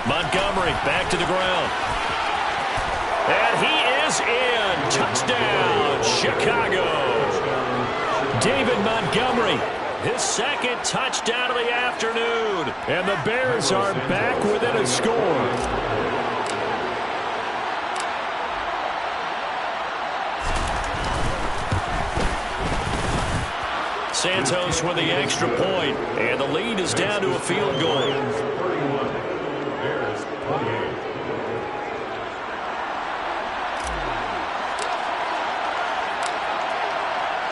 Speaker 2: Montgomery back to the ground. And he is in. Touchdown, Chicago. David Montgomery his second touchdown of the afternoon. And the Bears are back within a score. Santos with the extra point, and the lead is down to a field goal.
Speaker 4: 31, Bears 28.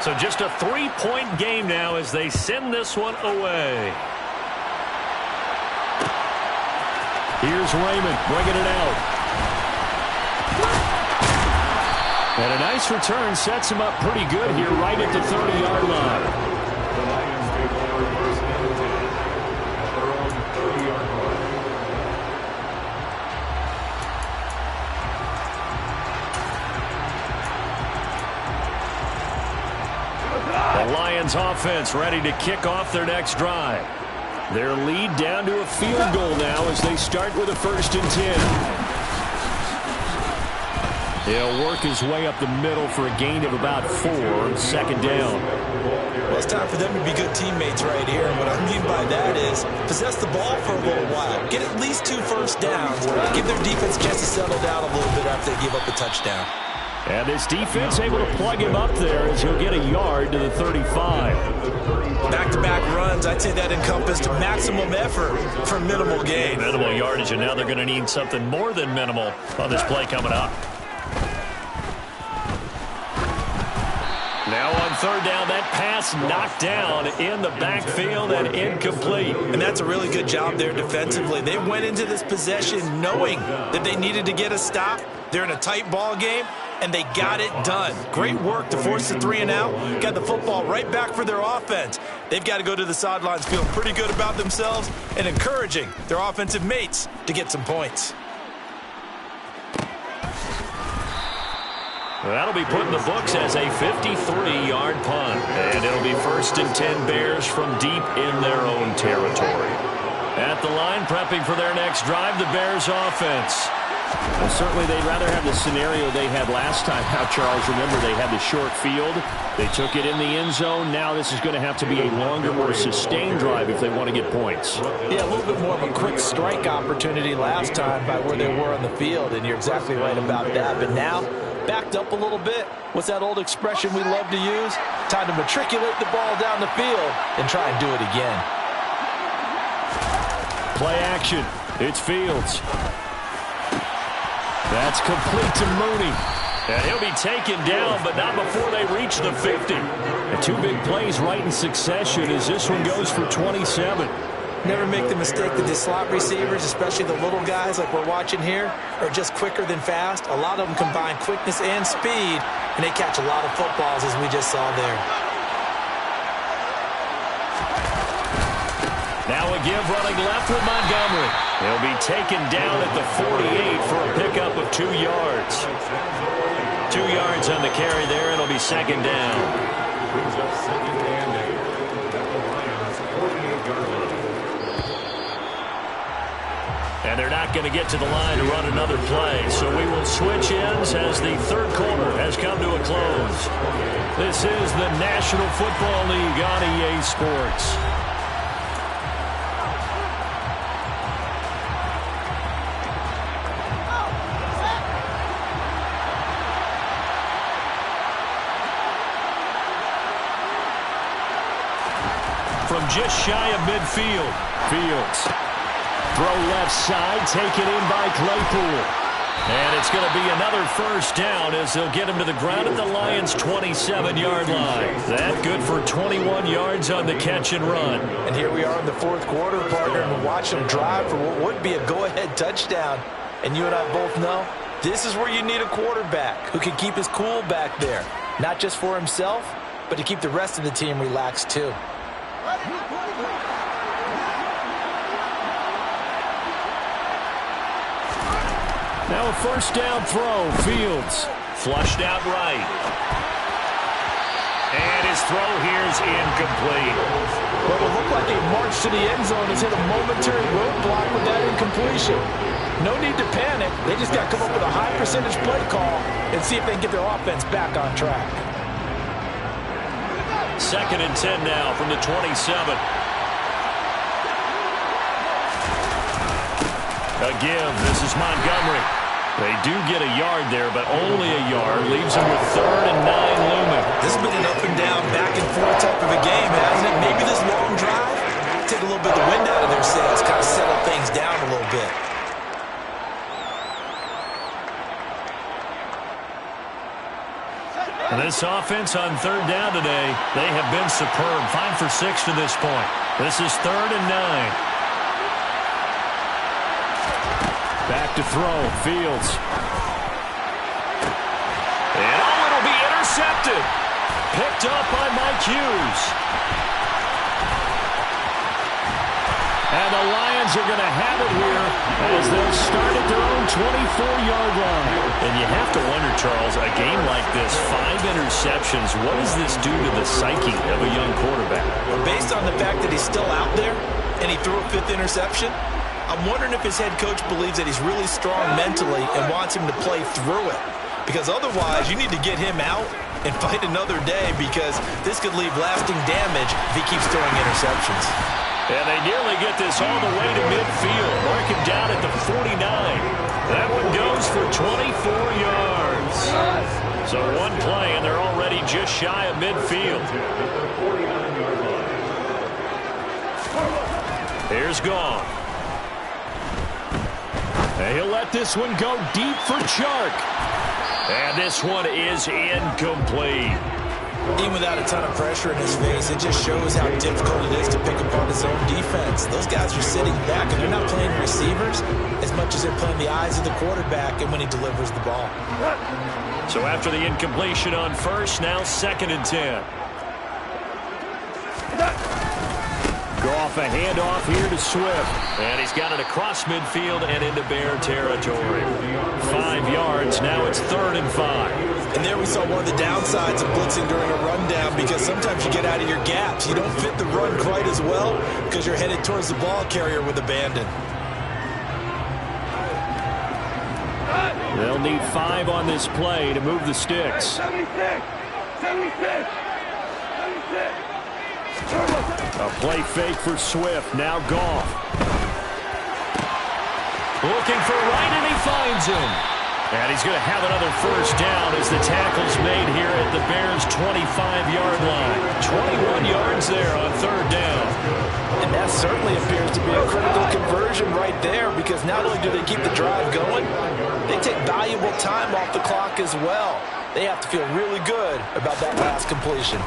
Speaker 2: So just a 3-point game now as they send this one away. Here's Raymond bringing it out. And a nice return sets him up pretty good here right at the 30-yard line.
Speaker 4: The Lions take over first and 10 at their own 30-yard line.
Speaker 2: The Lions offense ready to kick off their next drive. Their lead down to a field goal now as they start with a 1st and 10. He'll work his way up the middle for a gain of about 4 on 2nd down.
Speaker 3: Well, it's time for them to be good teammates right here. And what I mean by that is possess the ball for a little while. Get at least 2 first downs. Give their defense a chance to settle down a little bit after they give up a touchdown.
Speaker 2: And this defense able to plug him up there as he'll get a yard to the 35.
Speaker 3: Back-to-back runs, I'd say that encompassed maximum effort for minimal gain.
Speaker 2: Minimal yardage, and now they're going to need something more than minimal on this play coming up. Now on 3rd down, that pass knocked down in the backfield and incomplete.
Speaker 3: And that's a really good job there defensively. They went into this possession knowing that they needed to get a stop. They're in a tight ball game, and they got it done. Great work to force the 3 and out. Got the football right back for their offense. They've got to go to the sidelines feeling pretty good about themselves and encouraging their offensive mates to get some points.
Speaker 2: That'll be put in the books as a 53-yard punt. And it'll be 1st and 10 Bears from deep in their own territory. At the line, prepping for their next drive, the Bears offense. Well, certainly they'd rather have the scenario they had last time. Now, Charles, remember they had the short field. They took it in the end zone. Now this is going to have to be a longer, more sustained drive if they want to get points.
Speaker 5: Yeah, a little bit more of a quick strike opportunity last time by where they were on the field, and you're exactly right about that. But now, backed up a little bit. What's that old expression we love to use? Time to matriculate the ball down the field and try and do it again.
Speaker 2: Play action. It's Fields. That's complete to Mooney. And he'll be taken down, but not before they reach the 50. And 2 big plays right in succession as this one goes for 27.
Speaker 5: Never make the mistake that the slot receivers, especially the little guys like we're watching here, are just quicker than fast. A lot of them combine quickness and speed, and they catch a lot of footballs as we just saw there.
Speaker 2: Now a give running left with Montgomery. He'll be taken down at the 48 for a pickup of 2 yards. 2 yards on the carry there, and it'll be 2nd down.
Speaker 4: Brings up 2nd and 8 at the Lions 48-yard line.
Speaker 2: And they're not going to get to the line to run another play, so we will switch ends as the 3rd quarter has come to a close. This is the National Football League on EA Sports. From just shy of midfield, Fields. Throw left side, taken in by Claypool. And it's going to be another 1st down as they'll get him to the ground at the Lions' 27-yard line. That good for 21 yards on the catch and run.
Speaker 5: And here we are in the 4th quarter, partner, and we'll watch them drive for what would be a go-ahead touchdown. And you and I both know this is where you need a quarterback who can keep his cool back there. Not just for himself, but to keep the rest of the team relaxed too.
Speaker 2: Now a 1st down throw. Fields flushed out right. And his throw here is incomplete.
Speaker 5: Well, it looked like a march to the end zone has hit a momentary roadblock with that incompletion. No need to panic. They just got to come up with a high percentage play call and see if they can get their offense back on track.
Speaker 2: 2nd and 10 now from the 27. A give. This is Montgomery. They do get a yard there, but only a yard. Leaves them with 3rd and 9 looming.
Speaker 3: This has been an up and down, back and forth type of a game, hasn't it? Maybe this long drive, take a little bit of the wind out of their sails, kind of settle things down a little bit.
Speaker 2: And this offense on 3rd down today, they have been superb. 5 for 6 to this point. This is 3rd and 9. Back to throw, Fields. And it'll be intercepted. Picked up by Mike Hughes. And the Lions are going to have it here as they'll start at their own 24-yard line. And you have to wonder, Charles, a game like this, 5 interceptions, what does this do to the psyche of a young quarterback?
Speaker 3: Well, based on the fact that he's still out there and he threw a 5th interception, I'm wondering if his head coach believes that he's really strong mentally and wants him to play through it. Because otherwise, you need to get him out and fight another day, because this could leave lasting damage if he keeps throwing interceptions.
Speaker 2: And they nearly get this all the way to midfield. Mark him down at the 49. That one goes for 24 yards. So one play, and they're already just shy of midfield. Here's Goff. And he'll let this one go deep for Chark. And this one is incomplete.
Speaker 3: Even without a ton of pressure in his face, it just shows how difficult it is to pick apart his own defense. Those guys are sitting back, and they're not playing receivers as much as they're playing the eyes of the quarterback and when he delivers the ball.
Speaker 2: So after the incompletion on 1st, now 2nd and 10. Goff, a handoff here to Swift. And he's got it across midfield and into Bear territory. 5 yards. Now it's 3rd and 5.
Speaker 3: And there we saw one of the downsides of blitzing during a rundown, because sometimes you get out of your gaps. You don't fit the run quite as well because you're headed towards the ball carrier with abandon.
Speaker 2: They'll need 5 on this play to move the sticks.
Speaker 4: 76.
Speaker 2: A play fake for Swift. Now Goff. Looking for right, and he finds him. And he's going to have another 1st down as the tackle's made here at the Bears' 25-yard line. 21 yards there on 3rd down.
Speaker 5: And that certainly appears to be a critical conversion right there, because not only do they keep the drive going, they take valuable time off the clock as well. They have to feel really good about that last completion.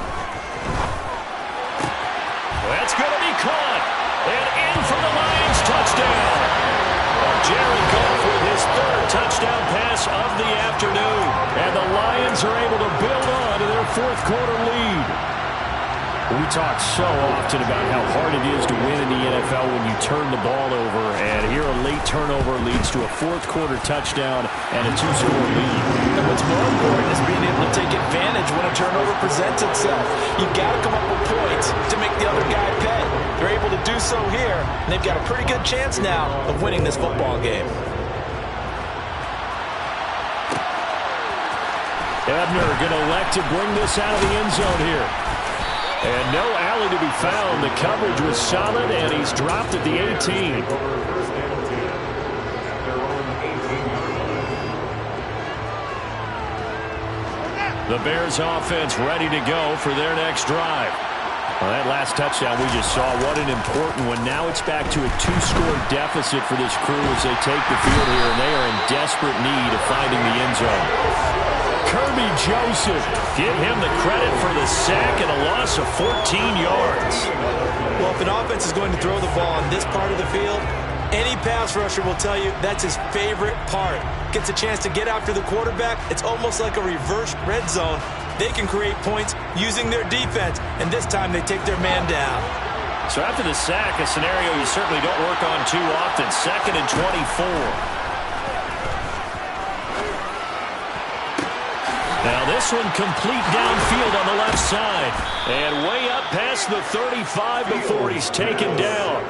Speaker 2: That's going to be caught. And in for the Lions touchdown. Jared Goff with his 3rd touchdown pass of the afternoon. And the Lions are able to build on to their 4th quarter lead. We talk so often about how hard it is to win in the NFL when you turn the ball over. And here a late turnover leads to a 4th quarter touchdown and a 2-score lead.
Speaker 5: And what's more important is being able to take advantage when a turnover presents itself. You've got to come up with points to make the other guy pay. They're able to do so here, and they've got a pretty good chance now of winning this football game.
Speaker 2: Ebner going to elect to bring this out of the end zone here. And no alley to be found. The coverage was solid, and he's dropped at the 18. The Bears offense ready to go for their next drive. Well, that last touchdown we just saw, what an important one. Now it's back to a 2-score deficit for this crew as they take the field here, and they are in desperate need of finding the end zone. Kirby Joseph, give him the credit for the sack and a loss of 14 yards.
Speaker 3: Well, if an offense is going to throw the ball on this part of the field, any pass rusher will tell you that's his favorite part. Gets a chance to get after the quarterback. It's almost like a reverse red zone. They can create points using their defense, and this time they take their man down.
Speaker 2: So after the sack, a scenario you certainly don't work on too often. 2nd and 24. Now this one complete downfield on the left side. And way up past the 35 before he's taken down.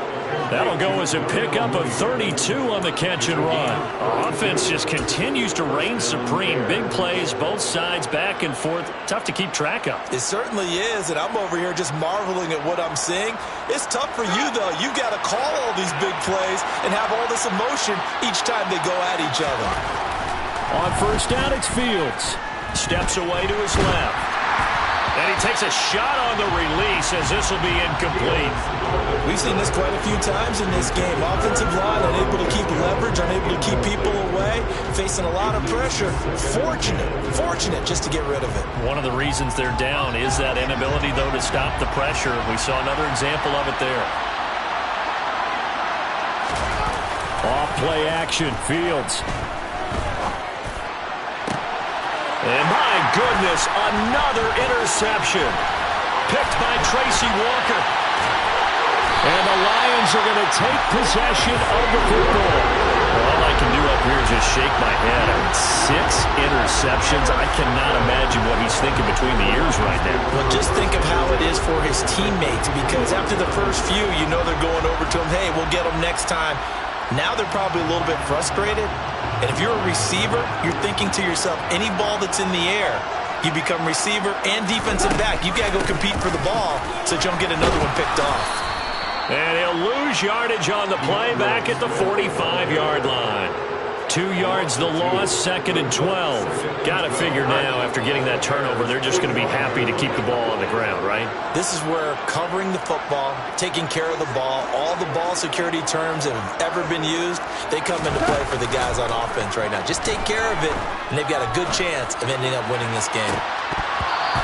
Speaker 6: That'll go as a pickup of 32 on the catch and run. Our offense just continues to reign supreme. Big plays, both sides, back and forth. Tough to keep track of.
Speaker 3: It certainly is, and I'm over here just marveling at what I'm seeing. It's tough for you, though. You've got to call all these big plays and have all this emotion each time they go at each other.
Speaker 6: On first down, it's Fields. Steps away to his left. And he takes a shot on the release as this will be incomplete.
Speaker 3: We've seen this quite a few times in this game. Offensive line unable to keep leverage, unable to keep people away, facing a lot of pressure. Fortunate just to get rid of it.
Speaker 6: One of the reasons they're down is that inability, though, to stop the pressure. We saw another example of it there. Off play action, Fields. And my goodness, another interception. Picked by Tracy Walker. And the Lions are going to take possession of the football. Well, all I can do up here is just shake my head. 6 interceptions. I cannot imagine what he's thinking between the ears right now.
Speaker 3: Well, just think of how it is for his teammates, because after the first few, you know they're going over to him, hey, we'll get them next time. Now they're probably a little bit frustrated. And if you're a receiver, you're thinking to yourself, any ball that's in the air, you become receiver and defensive back. You've got to go compete for the ball so that you don't get another one picked off.
Speaker 6: And he'll lose yardage on the play back at the 45-yard line. 2 yards the loss, 2nd and 12. Got to figure now, after getting that turnover, they're just going to be happy to keep the ball on the ground, right?
Speaker 3: This is where covering the football, taking care of the ball, all the ball security terms that have ever been used, they come into play for the guys on offense right now. Just take care of it, and they've got a good chance of ending up winning this game.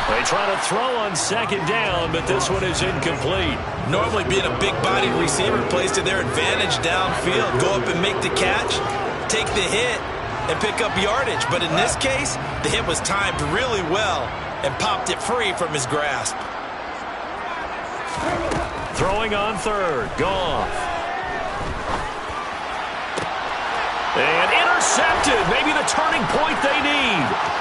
Speaker 6: They try to throw on 2nd down, but this one is incomplete.
Speaker 3: Normally being a big-bodied receiver plays to their advantage downfield. Go up and make the catch, take the hit, and pick up yardage. But in this case, the hit was timed really well and popped it free from his grasp.
Speaker 6: Throwing on 3rd, Goff. And intercepted, maybe the turning point they need.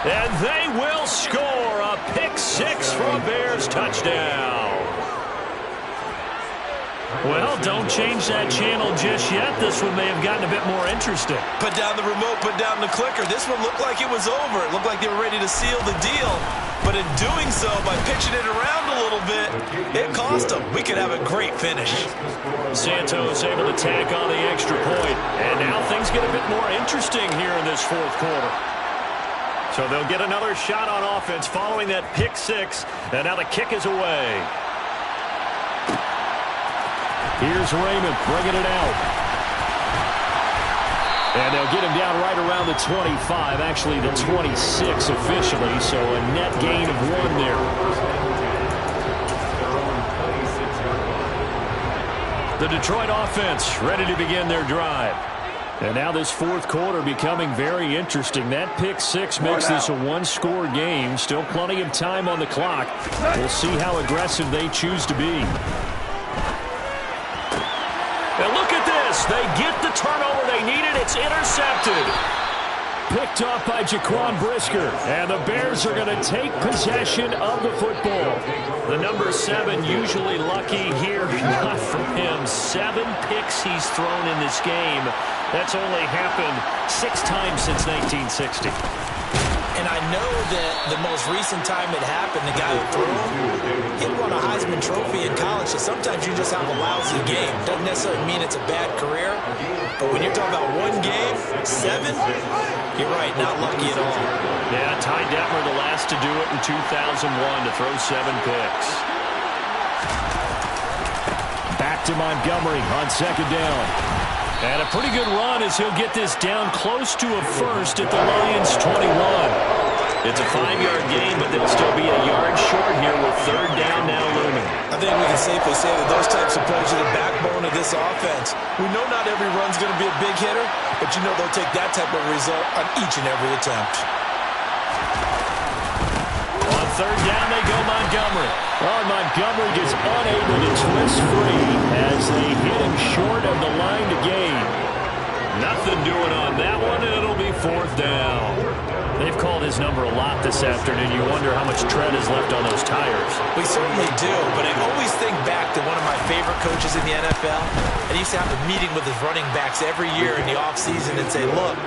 Speaker 6: And they will score a pick-6 for a Bears touchdown. Well, don't change that channel just yet. This one may have gotten a bit more interesting.
Speaker 3: Put down the remote, put down the clicker. This one looked like it was over. It looked like they were ready to seal the deal. But in doing so, by pitching it around a little bit, it cost them. We could have a great finish.
Speaker 6: Santos able to tack on the extra point. And now things get a bit more interesting here in this 4th quarter. So they'll get another shot on offense following that pick-6. And now the kick is away. Here's Raymond bringing it out. And they'll get him down right around the 25, actually the 26 officially, so a net gain of 1 there. The Detroit offense ready to begin their drive. And now this 4th quarter becoming very interesting. That pick-6 makes this a 1-score game. Still plenty of time on the clock. We'll see how aggressive they choose to be. And look at this. They get the turnover they needed. It's intercepted. Picked off by Jaquan Brisker. And the Bears are going to take possession of the football. The number 7 usually lucky here. Not for him. 7 picks he's thrown in this game. That's only happened 6 times since 1960.
Speaker 3: And I know that the most recent time it happened, the guy who threw him, he won a Heisman Trophy in college. So sometimes you just have a lousy game. Doesn't necessarily mean it's a bad career. But when you're talking about 1 game, 7, you're right, not lucky at all.
Speaker 6: Yeah, Ty Detmer the last to do it in 2001 to throw 7 picks. Back to Montgomery on 2nd down. And a pretty good run as he'll get this down close to a first at the Lions' 21. It's a 5-yard gain, but they'll still be a yard short here with 3rd down now looming.
Speaker 3: I think we can safely say that those types of plays are the backbone of this offense. We know not every run's going to be a big hitter, but you know they'll take that type of result on each and every attempt.
Speaker 6: On 3rd down, they go Montgomery. Oh, Montgomery just unable to twist free as they hit him short of the line to gain. Nothing doing on that one, and it'll be 4th down. They've called his number a lot this afternoon. You wonder how much tread is left on those tires.
Speaker 3: We certainly do, but I always think back to one of my favorite coaches in the NFL, and he used to have a meeting with his running backs every year in the offseason and say, look,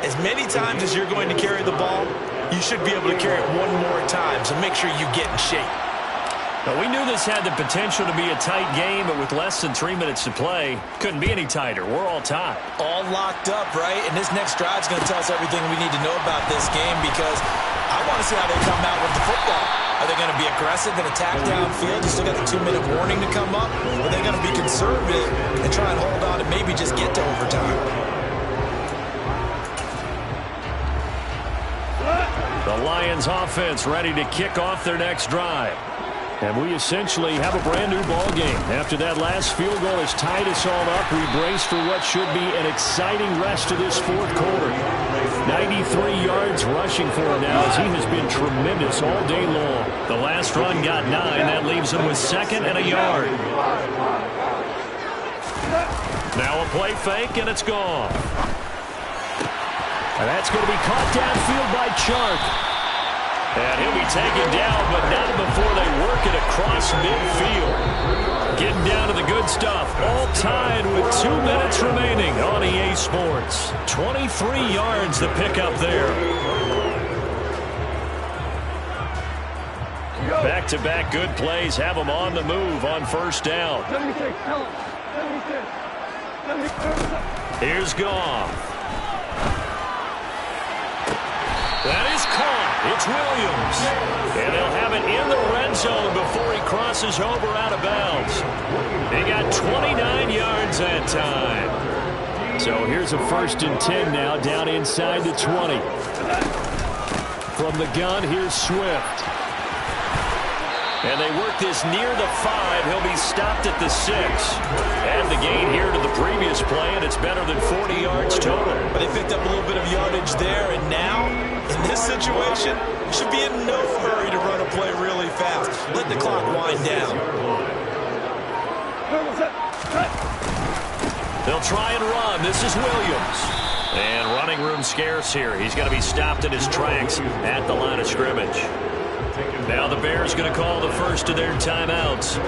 Speaker 3: as many times as you're going to carry the ball, you should be able to carry it one more time, so make sure you get in shape.
Speaker 6: Now, we knew this had the potential to be a tight game, but with less than 3 minutes to play, couldn't be any tighter. We're all tied.
Speaker 3: All locked up, right? And this next drive is going to tell us everything we need to know about this game because I want to see how they come out with the football. Are they going to be aggressive and attack downfield? You still got the 2-minute warning to come up? Or are they going to be conservative and try and hold on and maybe just get to overtime?
Speaker 6: The Lions offense ready to kick off their next drive. And we essentially have a brand-new ball game. After that last field goal has tied us all up, we brace for what should be an exciting rest of this fourth quarter. 93 yards rushing for him now as he has been tremendous all day long. The last run got 9. That leaves him with 2nd and a yard. Now a play fake, and it's gone. And that's going to be caught downfield by Chark. And he'll be taken down, but not before they work it across midfield. Getting down to the good stuff. All tied with 2 minutes remaining on EA Sports. 23 yards to pick up there. Back-to-back good plays have them on the move on first down. Here's Goff. That is caught. It's Williams. And they'll have it in the red zone before he crosses over out of bounds. They got 29 yards that time. So here's a 1st and 10 now down inside the 20. From the gun, here's Swift. And they work this near the 5. He'll be stopped at the 6. And the gain here to the previous play, and it's better than 40 yards total.
Speaker 3: But they picked up a little bit of yardage there, and now, in this situation, should be in no hurry to run a play really fast. Let the clock wind down.
Speaker 6: They'll try and run. This is Williams. And running room scarce here. He's going to be stopped in his tracks at the line of scrimmage. Now the Bears going to call the first of their timeouts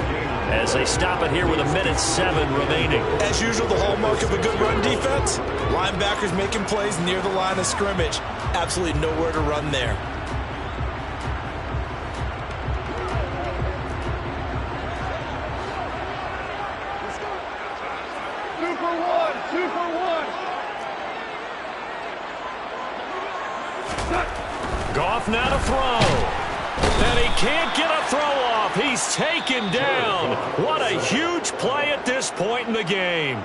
Speaker 6: as they stop it here with 1:07 remaining.
Speaker 3: As usual, the hallmark of a good run defense, linebackers making plays near the line of scrimmage. Absolutely nowhere to run there.
Speaker 7: Two for one.
Speaker 6: Goff now to throw. And he can't get a throw off. He's taken down. What a huge play at this point in the game.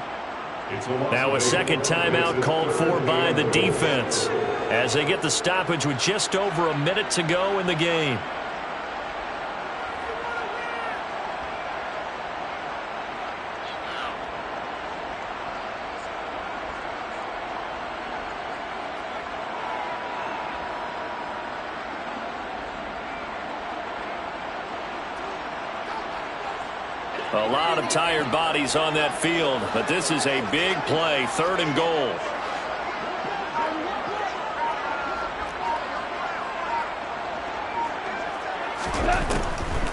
Speaker 6: Now a second timeout called for by the defense as they get the stoppage with just over a minute to go in the game. A lot of tired bodies on that field, but this is a big play, 3rd and goal.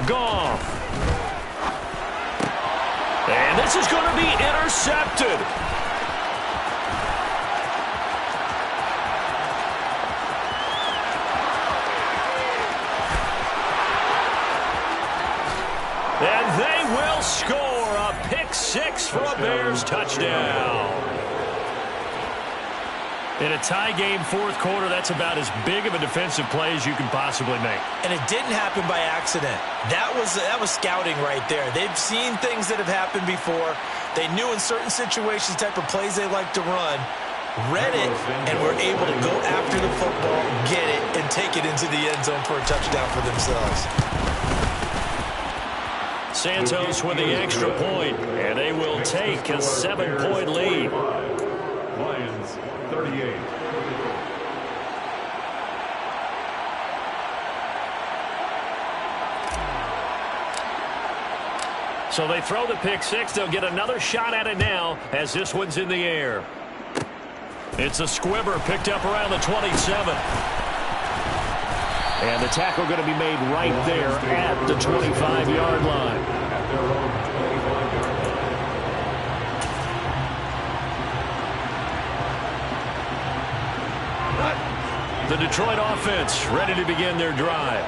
Speaker 6: Goff. And this is going to be intercepted. And they will score a pick-6 for a Bears touchdown. In a tie game fourth quarter, that's about as big of a defensive play as you can possibly make.
Speaker 3: And it didn't happen by accident. That was scouting right there. They've seen things that have happened before. They knew in certain situations the type of plays they like to run, read it, and were able to go after the football, get it, and take it into the end zone for a touchdown for themselves.
Speaker 6: Santos with the extra point, and they will take a 7-point lead.
Speaker 4: Lions, 38.
Speaker 6: So they throw the pick-6. They'll get another shot at it now as this one's in the air. It's a squibber picked up around the 27. And the tackle going to be made right there at the 25-yard line.
Speaker 4: At their own 25-yard line.
Speaker 2: The Detroit offense ready to begin their drive.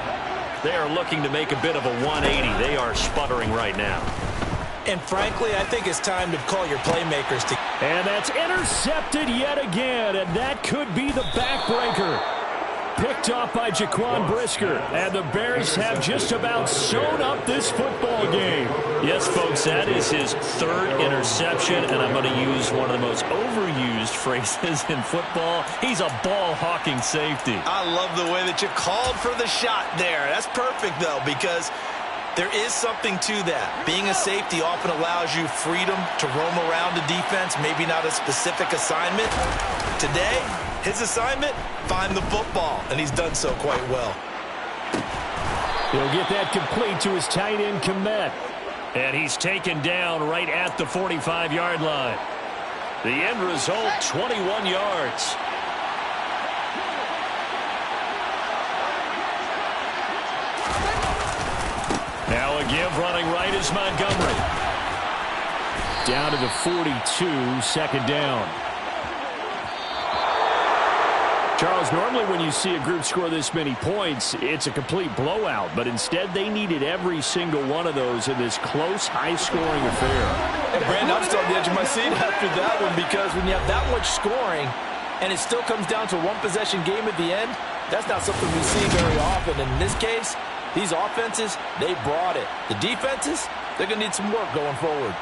Speaker 2: They are looking to make a bit of a 180. They are sputtering right now.
Speaker 5: And frankly, I think it's time to call your playmakers to...
Speaker 6: And that's intercepted yet again, and that could be the backbreaker. Picked off by Jaquan Brisker, and the Bears have just about sewn up this football game.
Speaker 2: Yes, folks, that is his third interception, and I'm going to use one of the most overused phrases in football. He's a ball-hawking safety.
Speaker 3: I love the way that you called for the shot there. That's perfect, though, because there is something to that. Being a safety often allows you freedom to roam around the defense, maybe not a specific assignment. Today, his assignment, find the football, and he's done so quite well.
Speaker 6: He'll get that complete to his tight end, Kmet.
Speaker 2: And he's taken down right at the 45-yard line. The end result, 21 yards. Now a give running right is Montgomery.
Speaker 6: Down to the 42, second down. Charles, normally when you see a group score this many points, it's a complete blowout. But instead, they needed every single one of those in this close, high-scoring affair.
Speaker 5: And Brandon, I'm still on the edge of my seat after that one, because when you have that much scoring and it still comes down to a one-possession game at the end, that's not something we see very often. And in this case, these offenses, they brought it. The defenses, they're going to need some work going forward.